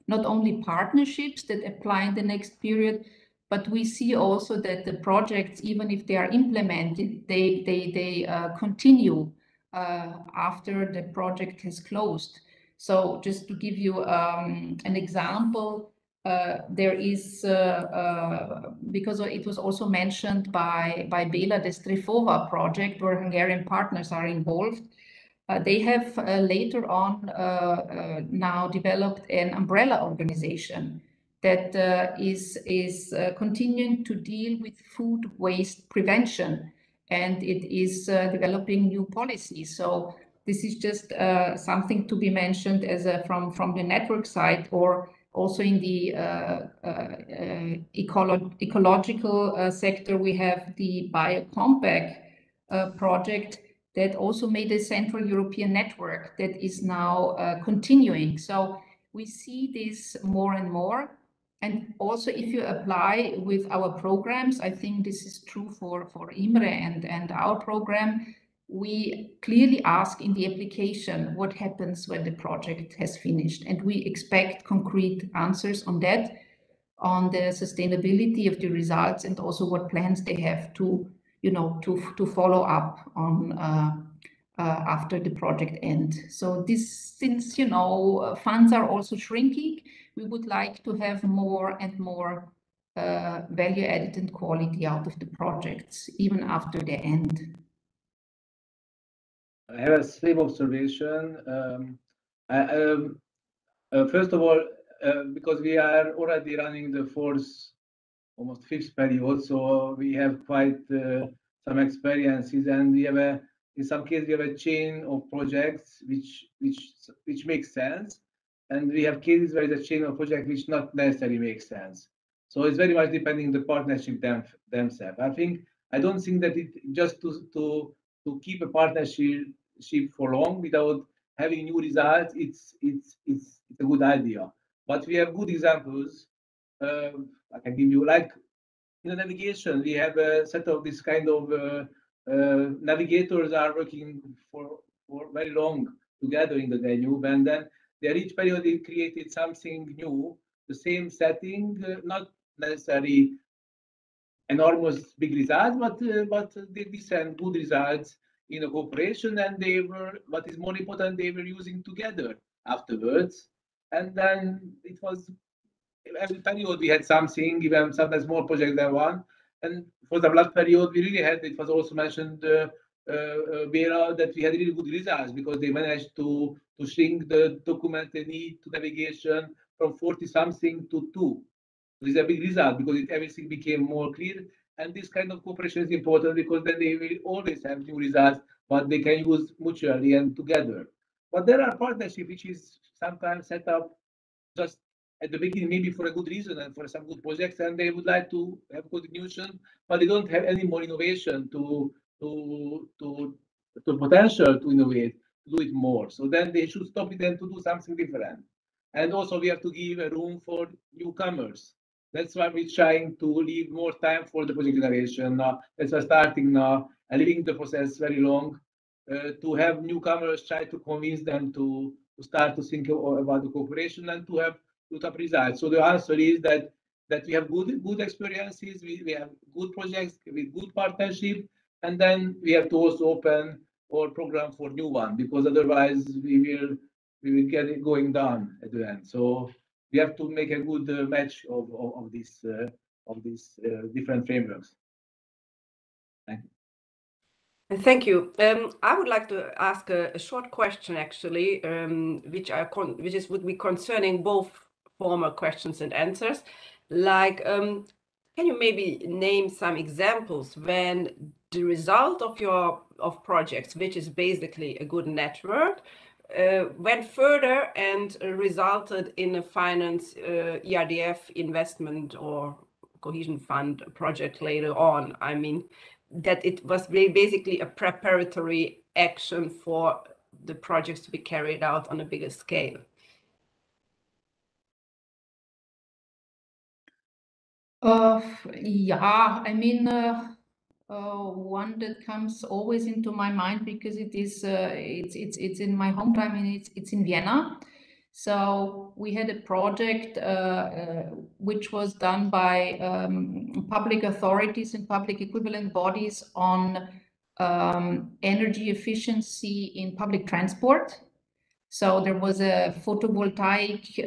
not only partnerships that apply in the next period, but we see also that the projects, even if they are implemented, they continue after the project has closed. So just to give you an example, there is, because it was also mentioned by Béla, the Strefova project, where Hungarian partners are involved. They have later on now developed an umbrella organization that is continuing to deal with food waste prevention, and it is developing new policies. So this is just something to be mentioned as from the network side, or also in the ecological sector. We have the Biocompact project that also made a Central European network that is now continuing. So we see this more and more. And also, if you apply with our programs, I think this is true for Imre and our program, we clearly ask in the application what happens when the project has finished. And we expect concrete answers on that, on the sustainability of the results, and also what plans they have to, you know, to follow up on after the project end. So this, since, you know, funds are also shrinking, we would like to have more and more value added and quality out of the projects, even after the end. I have a same observation. First of all, because we are already running the fourth, almost fifth period, so we have quite some experiences, and we have in some cases we have a chain of projects which makes sense, and we have cases where there's a chain of projects which not necessarily makes sense. So it's very much depending on the partnership themselves. I don't think that it just to keep a partnership for long without having new results, it's a good idea. But we have good examples. I can give you, like in the navigation, we have a set of this kind of navigators are working for very long together in the Danube, and then they each period they created something new, the same setting, not necessarily enormous big results, but they decent good results in a cooperation, and they were, what is more important, they were using together afterwards. And then it was every period we had something, even sometimes more projects than one. And for the last period, we really had, it was also mentioned, Béla, that we had really good results because they managed to shrink the document they need to navigation from 40 something to 2. This is a big result because everything became more clear. And this kind of cooperation is important because then they will always have new results, but they can use mutually and together. But there are partnerships which is sometimes set up just at the beginning, maybe for a good reason and for some good projects, and they would like to have continuation, but they don't have any more innovation to potential to innovate, to do it more. So then they should stop it and to do something different. And also we have to give a room for newcomers. That's why we're trying to leave more time for the project generation. That's why starting now and leaving the process very long to have newcomers, try to convince them to start to think about the cooperation and to have top results. So the answer is that we have good experiences, we have good projects with good partnership, and then we have to also open our program for new one, because otherwise we will get it going down at the end. So we have to make a good match of these different frameworks. Thank you. Thank you. I would like to ask a short question, actually, which would be concerning both former questions and answers. Like, can you maybe name some examples when the result of your of projects, which is basically a good network, went further and resulted in a finance ERDF investment or cohesion fund project later on. I mean, that it was basically a preparatory action for the projects to be carried out on a bigger scale. Yeah, I mean, one that comes always into my mind because it is it's in my hometown and it's in Vienna. So we had a project which was done by public authorities and public equivalent bodies on energy efficiency in public transport. So there was a photovoltaic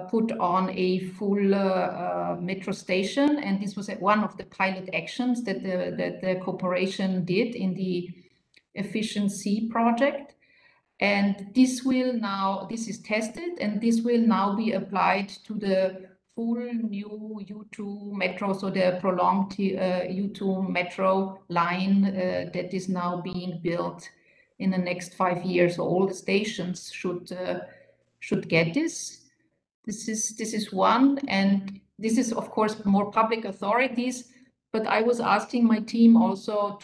put on a full metro station, and this was one of the pilot actions that the corporation did in the efficiency project. And this is tested, and this will now be applied to the full new U2 metro, so the prolonged U2 metro line that is now being built in the next 5 years. All the stations should get this. This is one, and this is of course more public authorities. But I was asking my team also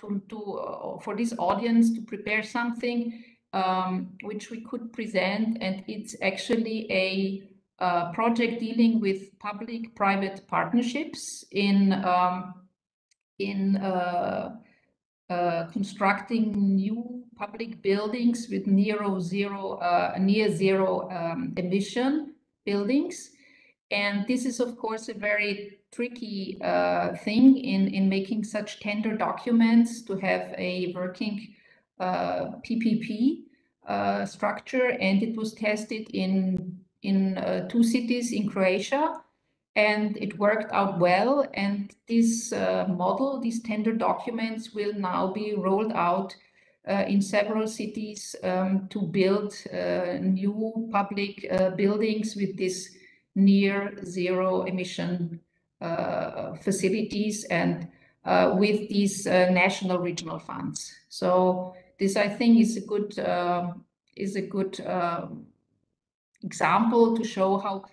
for this audience to prepare something which we could present, and it's actually a project dealing with public-private partnerships in constructing new public buildings with near zero emission buildings. And this is, of course, a very tricky thing in making such tender documents to have a working PPP structure. And it was tested in 2 cities in Croatia, and it worked out well. And this model, these tender documents, will now be rolled out in several cities to build new public buildings with this near zero emission facilities, and with these national regional funds. So this, I think, is a good example to show how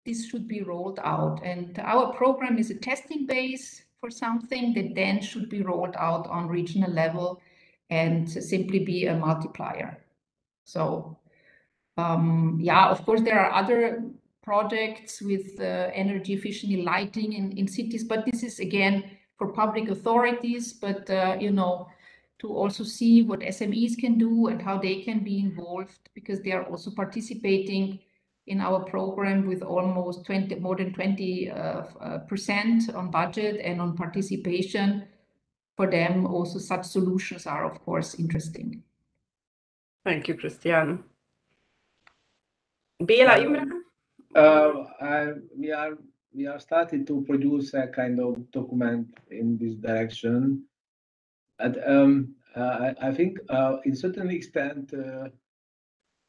this should be rolled out. And our program is a testing base for something that then should be rolled out on regional level and simply be a multiplier. So yeah, of course, there are other projects with energy efficiency lighting in cities, but this is again for public authorities, but you know, to also see what SMEs can do and how they can be involved, because they are also participating in our program with almost more than 20% on budget and on participation. For them, also such solutions are, of course, interesting. Thank you, Christiane. Béla, Imre? We are starting to produce a kind of document in this direction. And I think in certain extent,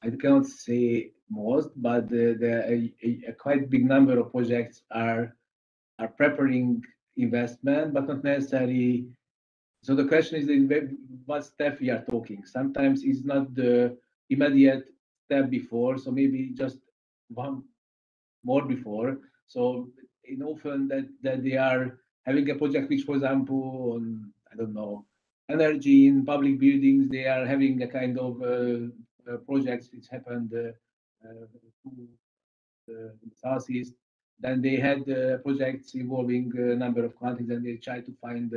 I cannot say most, but a quite big number of projects are preparing investment, but not necessarily. So the question is what step we are talking. Sometimes it's not the immediate step before, so maybe just one more before. So often that they are having a project which, for example, on, I don't know, energy in public buildings, they are having a kind of projects which happened in the southeast. Then they had projects involving a number of countries, and they try to find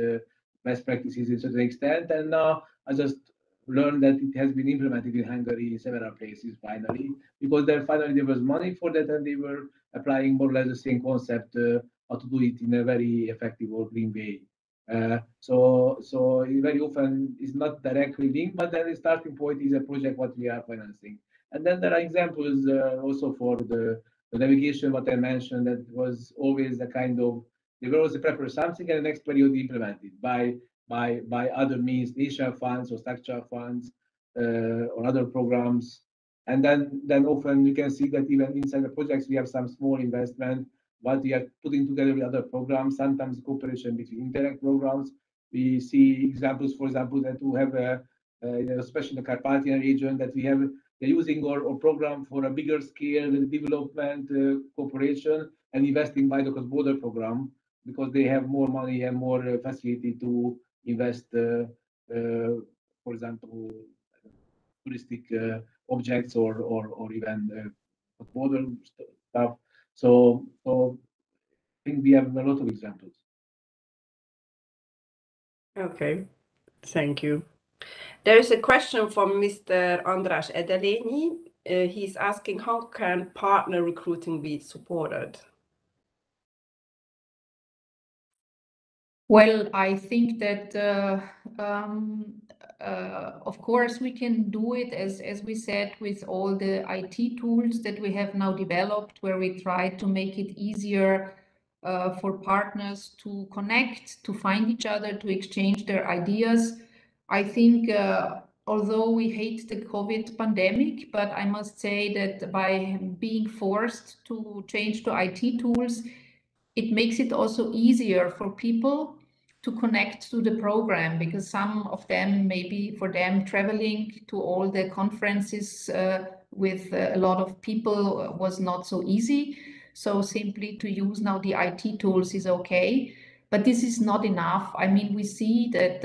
best practices in certain extent. And now I just learned that it has been implemented in Hungary in several places finally, because there was money for that, and they were applying more or less the same concept how to do it in a very effective or green way. So very often it's not directly linked, but then the starting point is a project what we are financing. And then there are examples also for the navigation, what I mentioned, that was always a kind of, they were also prepare something and the next period implemented by other means, national funds or structural funds or other programs. And then often you can see that even inside the projects we have some small investment, what we are putting together with other programs, sometimes cooperation between Interac programs. We see examples, for example, that to have especially in the Carpathian region, that they're using our program for a bigger scale development cooperation and investing by the cross-border program, because they have more money and more facility to invest, for example, touristic objects or even border stuff. So I think we have a lot of examples. Okay, thank you. There is a question from Mr. András Edelényi. He's asking, how can partner recruiting be supported? Well, I think that, of course, we can do it, as we said, with all the IT tools that we have now developed, where we try to make it easier for partners to connect, to find each other, to exchange their ideas. I think, although we hate the COVID pandemic, but I must say that by being forced to change to IT tools, it makes it also easier for people to connect to the program, because some of them, maybe for them, traveling to all the conferences with a lot of people was not so easy. So simply to use now the IT tools is okay, but this is not enough. I mean, we see that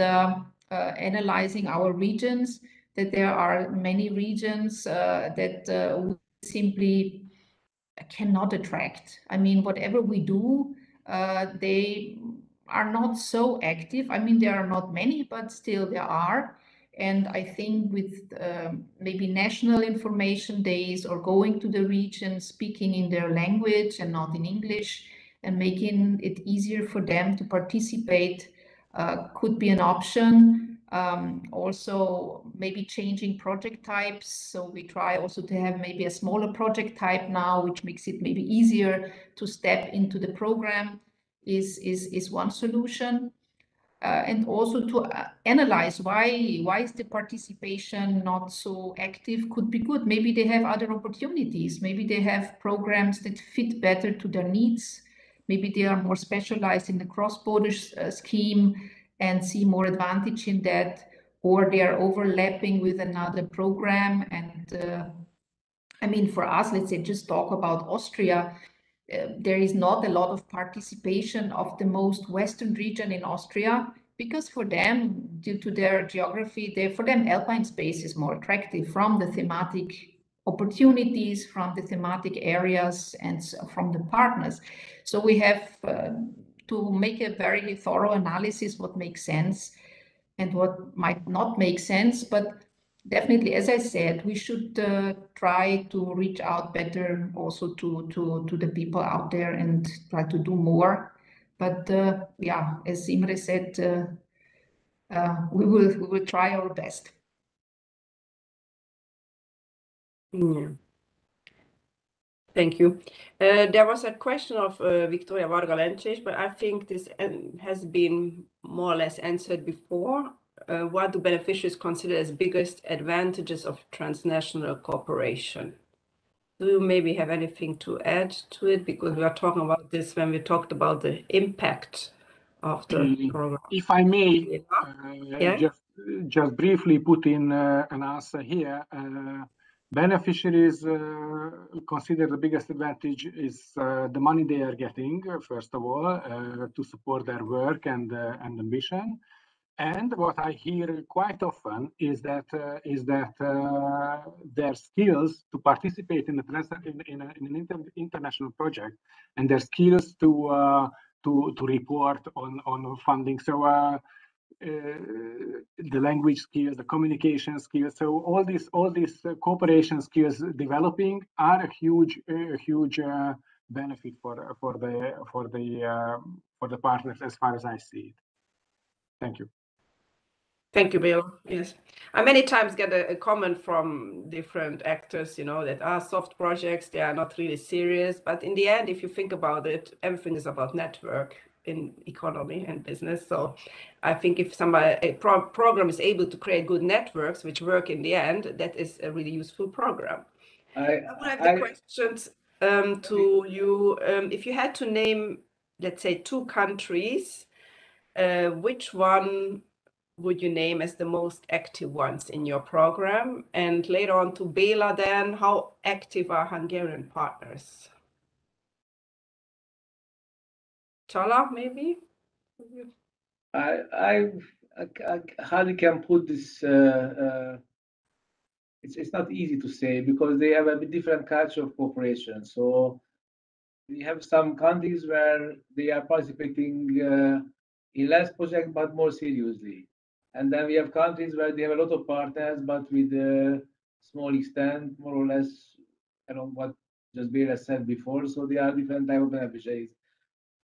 analyzing our regions, that there are many regions that simply cannot attract. I mean, whatever we do, they are not so active. I mean, there are not many, but still there are. And I think with maybe national information days or going to the region, speaking in their language and not in English, and making it easier for them to participate could be an option. Also maybe changing project types. So we try also to have maybe a smaller project type now, which makes it maybe easier to step into the program is one solution. And also to analyze why is the participation not so active could be good. Maybe they have other opportunities. Maybe they have programs that fit better to their needs. Maybe they are more specialized in the cross-border scheme and see more advantage in that, or they are overlapping with another program. And I mean, for us, let's say, just talk about Austria, there is not a lot of participation of the most western region in Austria, because for them, due to their geography, for them, alpine space is more attractive from the thematic opportunities, from the thematic areas, and from the partners. So we have to make a very thorough analysis what makes sense and what might not make sense. But definitely, as I said, we should try to reach out better also to the people out there and try to do more. But yeah, as Imre said, we will try our best. Yeah. Thank you. There was a question of Victoria Varga-Lencsés, but I think this has been more or less answered before. What do beneficiaries consider as biggest advantages of transnational cooperation? Do you maybe have anything to add to it? Because we are talking about this when we talked about the impact of the program. If I may, yeah? just briefly put in an answer here. Beneficiaries consider the biggest advantage is the money they are getting, first of all, to support their work and ambition. And what I hear quite often is that their skills to participate in an international project, and their skills to report on funding. So the language skills, the communication skills. So all these cooperation skills developing are a huge benefit for the partners, as far as I see it. Thank you. Thank you, Béla. Yes, I many times get a comment from different actors, that are soft projects, they are not really serious. But in the end, if you think about it, everything is about network in economy and business. So I think if a program is able to create good networks which work in the end, that is a really useful program. I would have the questions to you. If you had to name, let's say, 2 countries, which one would you name as the most active ones in your program? And later on to Béla then, how active are Hungarian partners? Csala, maybe? I hardly can put this. It's not easy to say because they have a different culture of cooperation. So we have some countries where they are participating in less projects but more seriously, and then we have countries where they have a lot of partners but with a small extent, more or less, what just Béla said before. So they are different type of beneficiaries.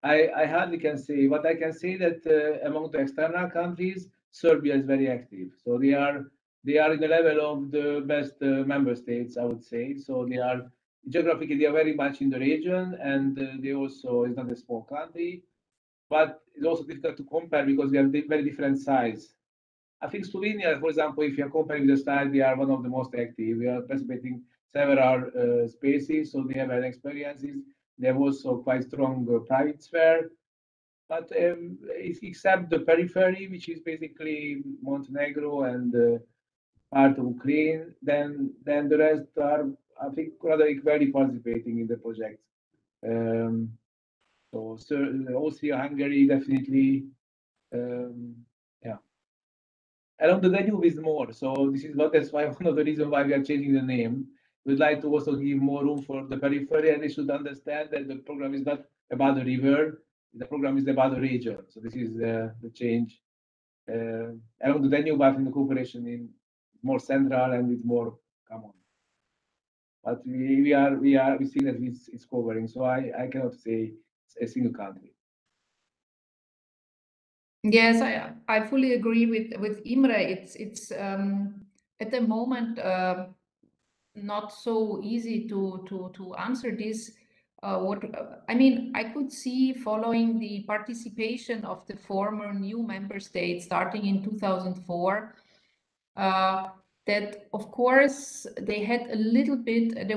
I hardly can say, but I can say that among the external countries, Serbia is very active. So they are in the level of the best member states, I would say. So they are geographically they are very much in the region, and they also is not a small country, but it's also difficult to compare because we have very different size. I think Slovenia, for example, if you are comparing the size, they are one of the most active. We are participating several spaces, so they have an experiences. They have also quite strong private sphere, but except the periphery, which is basically Montenegro and part of Ukraine, then the rest are, I think, rather equally participating in the project. So Austria, Hungary, definitely, yeah. Along the Danube is more. So this is that's why one of the reasons why we are changing the name. We'd like to also give more room for the periphery, and they should understand that the program is not about the river. The program is about the region. So this is the change. Along the Danube, I think the cooperation is more central and it's more common. But we see that it's covering. So I cannot say a single country. Yes, I fully agree with Imre. It's at the moment not so easy to answer this. I could see following the participation of the former new member states starting in 2004, that of course they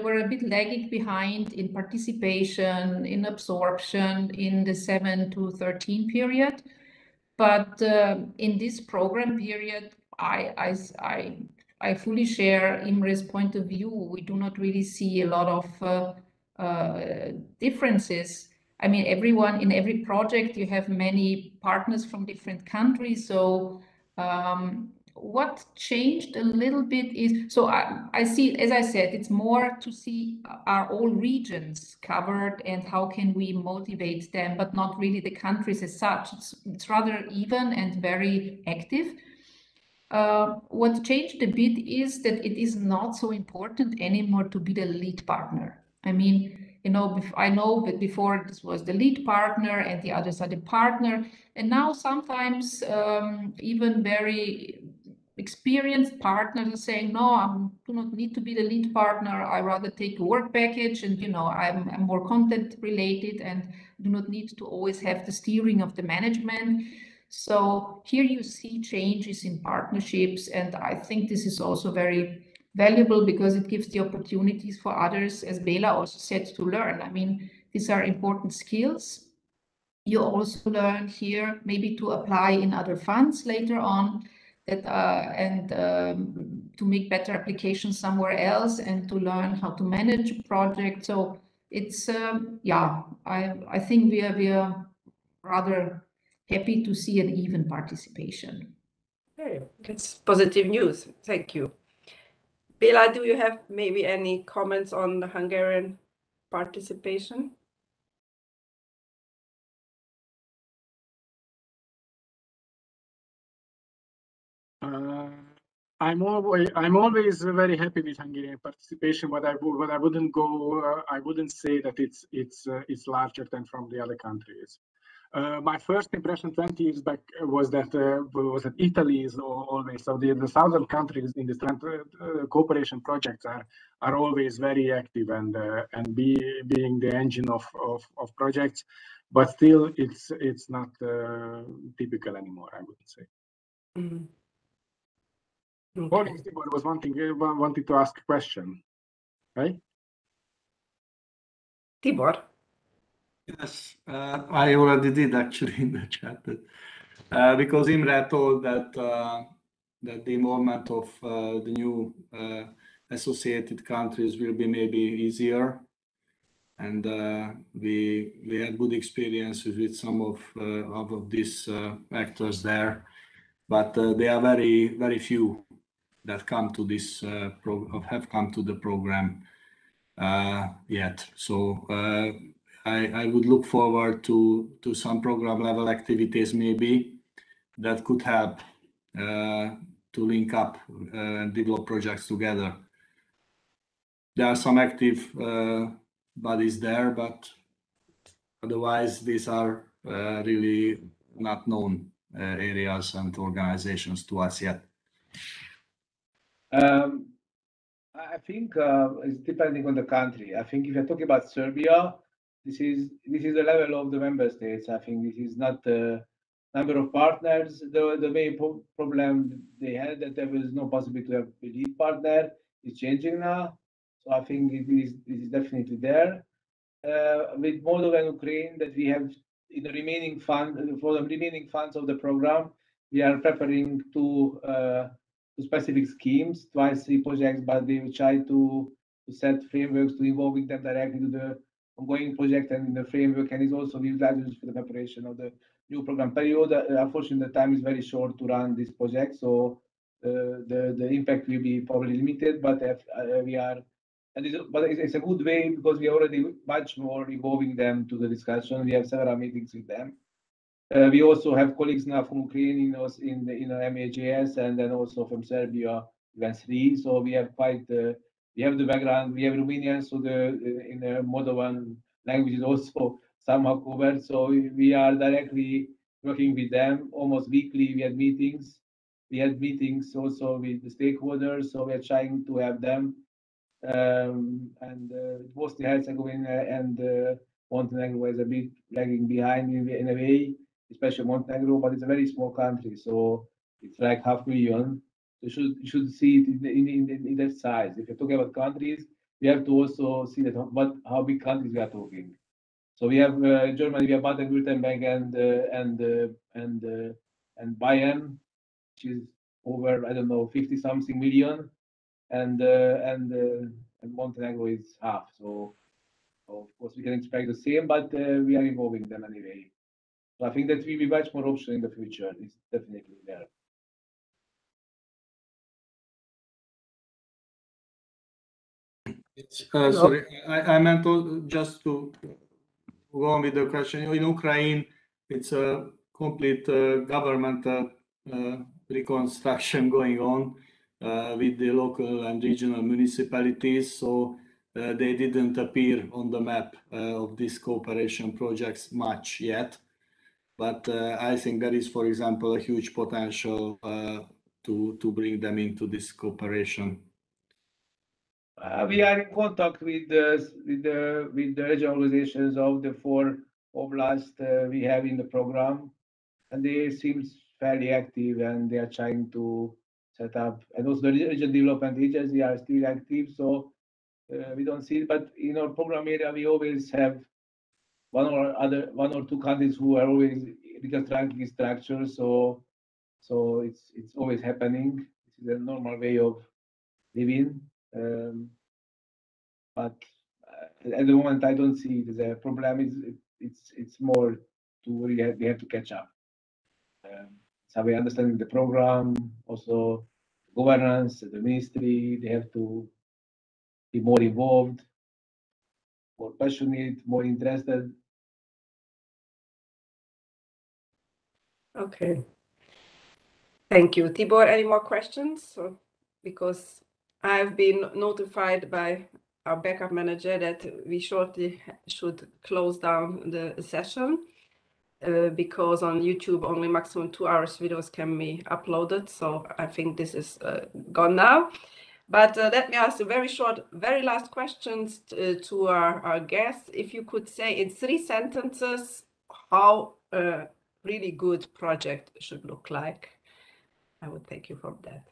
were a bit lagging behind in participation, in absorption in the 7 to 13 period. But in this program period, I fully share Imre's point of view. We do not really see a lot of differences. I mean, in every project, you have many partners from different countries. So what changed a little bit is, so I see, as I said, it's more to see are all regions covered and how can we motivate them, but not really the countries as such. It's rather even and very active. What changed a bit is that it is not so important anymore to be the lead partner. I mean, I know that before this was the lead partner and the others are the partner. And now sometimes even very experienced partners are saying, no, I do not need to be the lead partner. I rather take a work package and, I'm more content related and do not need to always have the steering of the management. So here you see changes in partnerships. And I think this is also very valuable because it gives the opportunities for others, as Béla also said, to learn. I mean, these are important skills. You also learn here maybe to apply in other funds later on, to make better applications somewhere else and to learn how to manage a project. So it's I think we are rather happy to see an even participation. Okay, that's positive news. Thank you. Béla, do you have maybe any comments on the Hungarian participation? I'm always very happy with Hungarian participation, but I wouldn't say that it's larger than from the other countries. My first impression 20 years back was that Italy is always, so the southern countries in the cooperation projects are always very active and being the engine of projects, but still it's not typical anymore, I would say. Mm-hmm. Okay. Tibor was wanting to ask a question, right? Tibor. Yes, I already did actually in the chat. But Because Imre told that that the involvement of the new associated countries will be maybe easier, and we had good experiences with some of these actors there, but they are very few that come to this have come to the program yet. So I would look forward to some program level activities maybe that could help to link up and develop projects together. There are some active bodies there, but otherwise these are really not known areas and organizations to us yet. I think it's depending on the country. I think if you're talking about Serbia, this is the level of the member states. I think this is not the number of partners. The main problem they had that there was no possibility to have a lead partner is changing now. So I think it is definitely there. With Moldova and Ukraine, that we have in the remaining fund for the remaining funds of the program, we are preparing to specific schemes, twice 3 projects, but they will try to set frameworks to involving them directly to the ongoing project and in the framework, and is also utilized for the preparation of the new program period. Unfortunately, the time is very short to run this project, so the impact will be probably limited, but we are. But it's a good way because we are already much more involving them to the discussion. We have several meetings with them. We also have colleagues now from Ukraine in the MAJS, and then also from Serbia, even 3. So we have quite we have the background. We have Romanian, so in the Moldovan language is also somehow covered. So we are directly working with them almost weekly. We had meetings. We had meetings also with the stakeholders. So we are trying to have them. And Bosnia Herzegovina and Montenegro is a bit lagging behind in a way, especially Montenegro, but it's a very small country, so it's like 500,000. You should see it in that size. If you're talking about countries, we have to also see that how big countries we are talking. So we have Germany, we have Baden-Württemberg and Bayern, which is over 50-something million. And Montenegro is half. So of course we can expect the same, but we are involving them anyway. So I think that will be much more option in the future. It's definitely there. Sorry, I meant just to go on with the question. In Ukraine, it's a complete government reconstruction going on with the local and regional municipalities. So they didn't appear on the map of these cooperation projects much yet. But I think there is, for example, a huge potential to bring them into this cooperation. We are in contact with the regional organizations of the 4 oblasts we have in the program, and they seem fairly active, and they are trying to set up. And also the regional development agency are still active, so we don't see it. But in our program area, we always have one or two countries who are always reconstructing structure. So it's always happening. This is a normal way of living. But at the moment, I don't see it as a problem. It's more to we have to catch up. So we understanding the program, also governance, the ministry. They have to be more involved, more passionate, more interested. Okay. Thank you. Tibor, any more questions? Because I've been notified by our backup manager that we shortly should close down the session because on YouTube only maximum 2 hours videos can be uploaded. So I think this is gone now. But let me ask a very short, very last questions to our guests. If you could say in 3 sentences how a really good project should look like, I would thank you for that.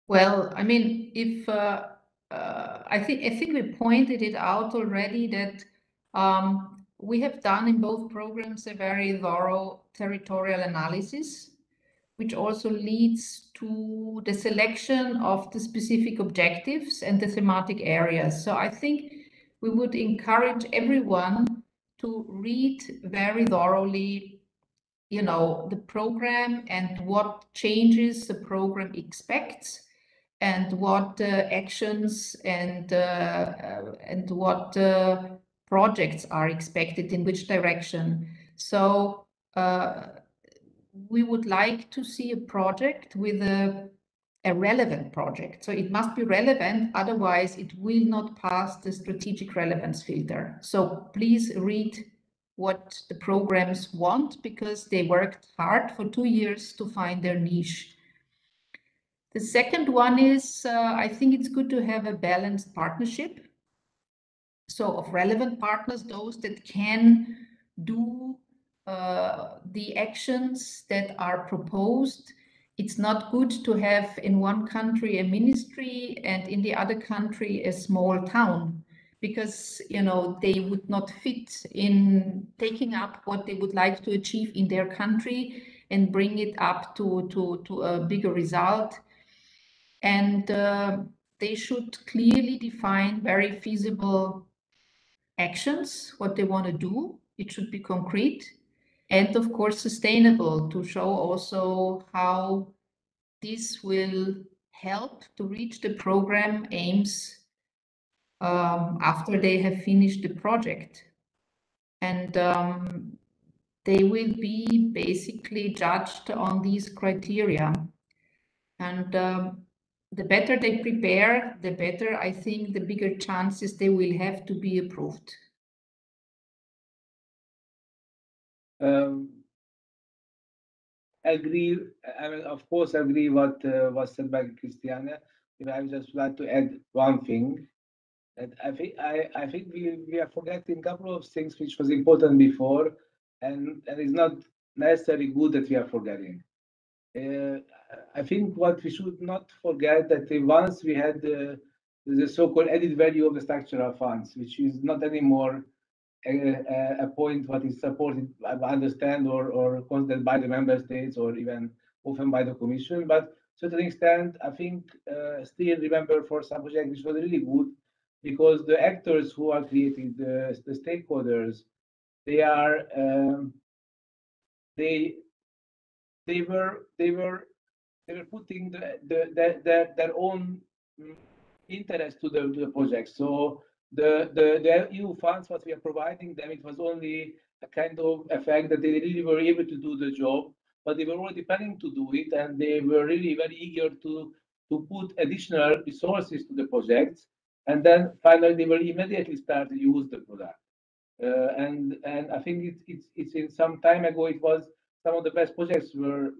Well, I mean, if I think we pointed it out already that We have done in both programs a very thorough territorial analysis, which also leads to the selection of the specific objectives and the thematic areas. So I think we would encourage everyone to read very thoroughly, you know, the program and what changes the program expects, and what actions and what projects are expected in which direction. So we would like to see a project with a relevant project. So it must be relevant, otherwise it will not pass the strategic relevance filter. So please read what the programs want, because they worked hard for 2 years to find their niche. The second one is, I think it's good to have a balanced partnership. So of relevant partners, those that can do the actions that are proposed. It's not good to have in one country a ministry and in the other country a small town, because, you know, they would not fit in taking up what they would like to achieve in their country and bring it up to a bigger result. And they should clearly define very feasible actions, what they want to do. It should be concrete and, of course, sustainable, to show also how this will help to reach the program aims after they have finished the project. And they will be basically judged on these criteria. And the better they prepare, the better, I think, the bigger chances they will have to be approved. Agree. I mean, of course, agree what was said by Christiane. I would just like to add one thing. That I think we are forgetting a couple of things which was important before, and it's not necessarily good that we are forgetting. I think what we should not forget, that once we had the so-called added value of the structural funds, which is not anymore a point what is supported, I understand, or considered by the member states, or even often by the Commission. But to a certain extent, I think still remember for some projects which was really good, because the actors who are creating the stakeholders, they are they were putting their own interest to the project. So the EU funds, what we are providing them, it was only a kind of effect that they really were able to do the job, but they were already planning to do it, and they were really very eager to put additional resources to the projects, and then finally they will immediately start to use the product. And I think it's in some time ago, it was some of the best projects were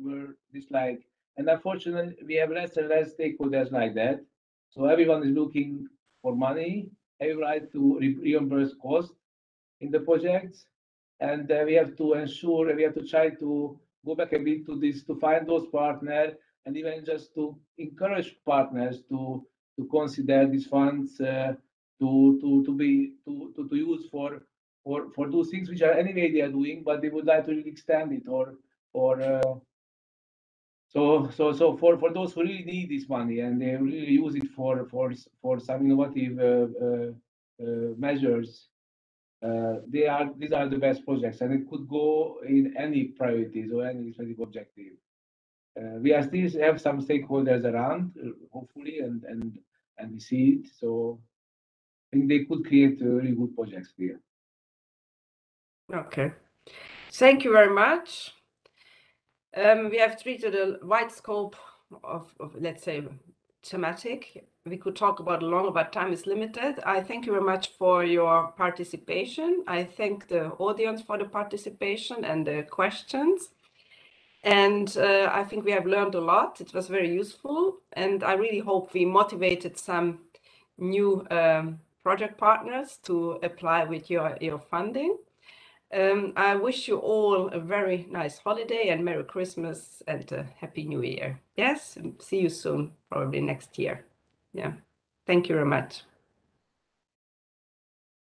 this like, and unfortunately we have less and less stakeholders like that. So everyone is looking for money, every right to reimburse cost in the projects, and we have to ensure, we have to try to go back a bit to this, to find those partners, and even just to encourage partners to consider these funds to use for those things which are anyway they are doing, but they would like to really extend it, or so for those who really need this money and they really use it for some innovative measures. These are the best projects, and it could go in any priorities or any specific objective. We are still have some stakeholders around, hopefully, and we see it. So I think they could create really good projects here. Okay, thank you very much. We have treated a wide scope of let's say, thematic. We could talk about it longer, but time is limited. I thank you very much for your participation. I thank the audience for the participation and the questions. And I think we have learned a lot. It was very useful. And I really hope we motivated some new project partners to apply with your funding. I wish you all a very nice holiday and Merry Christmas and a Happy New Year. Yes, see you soon, probably next year. Yeah, thank you very much.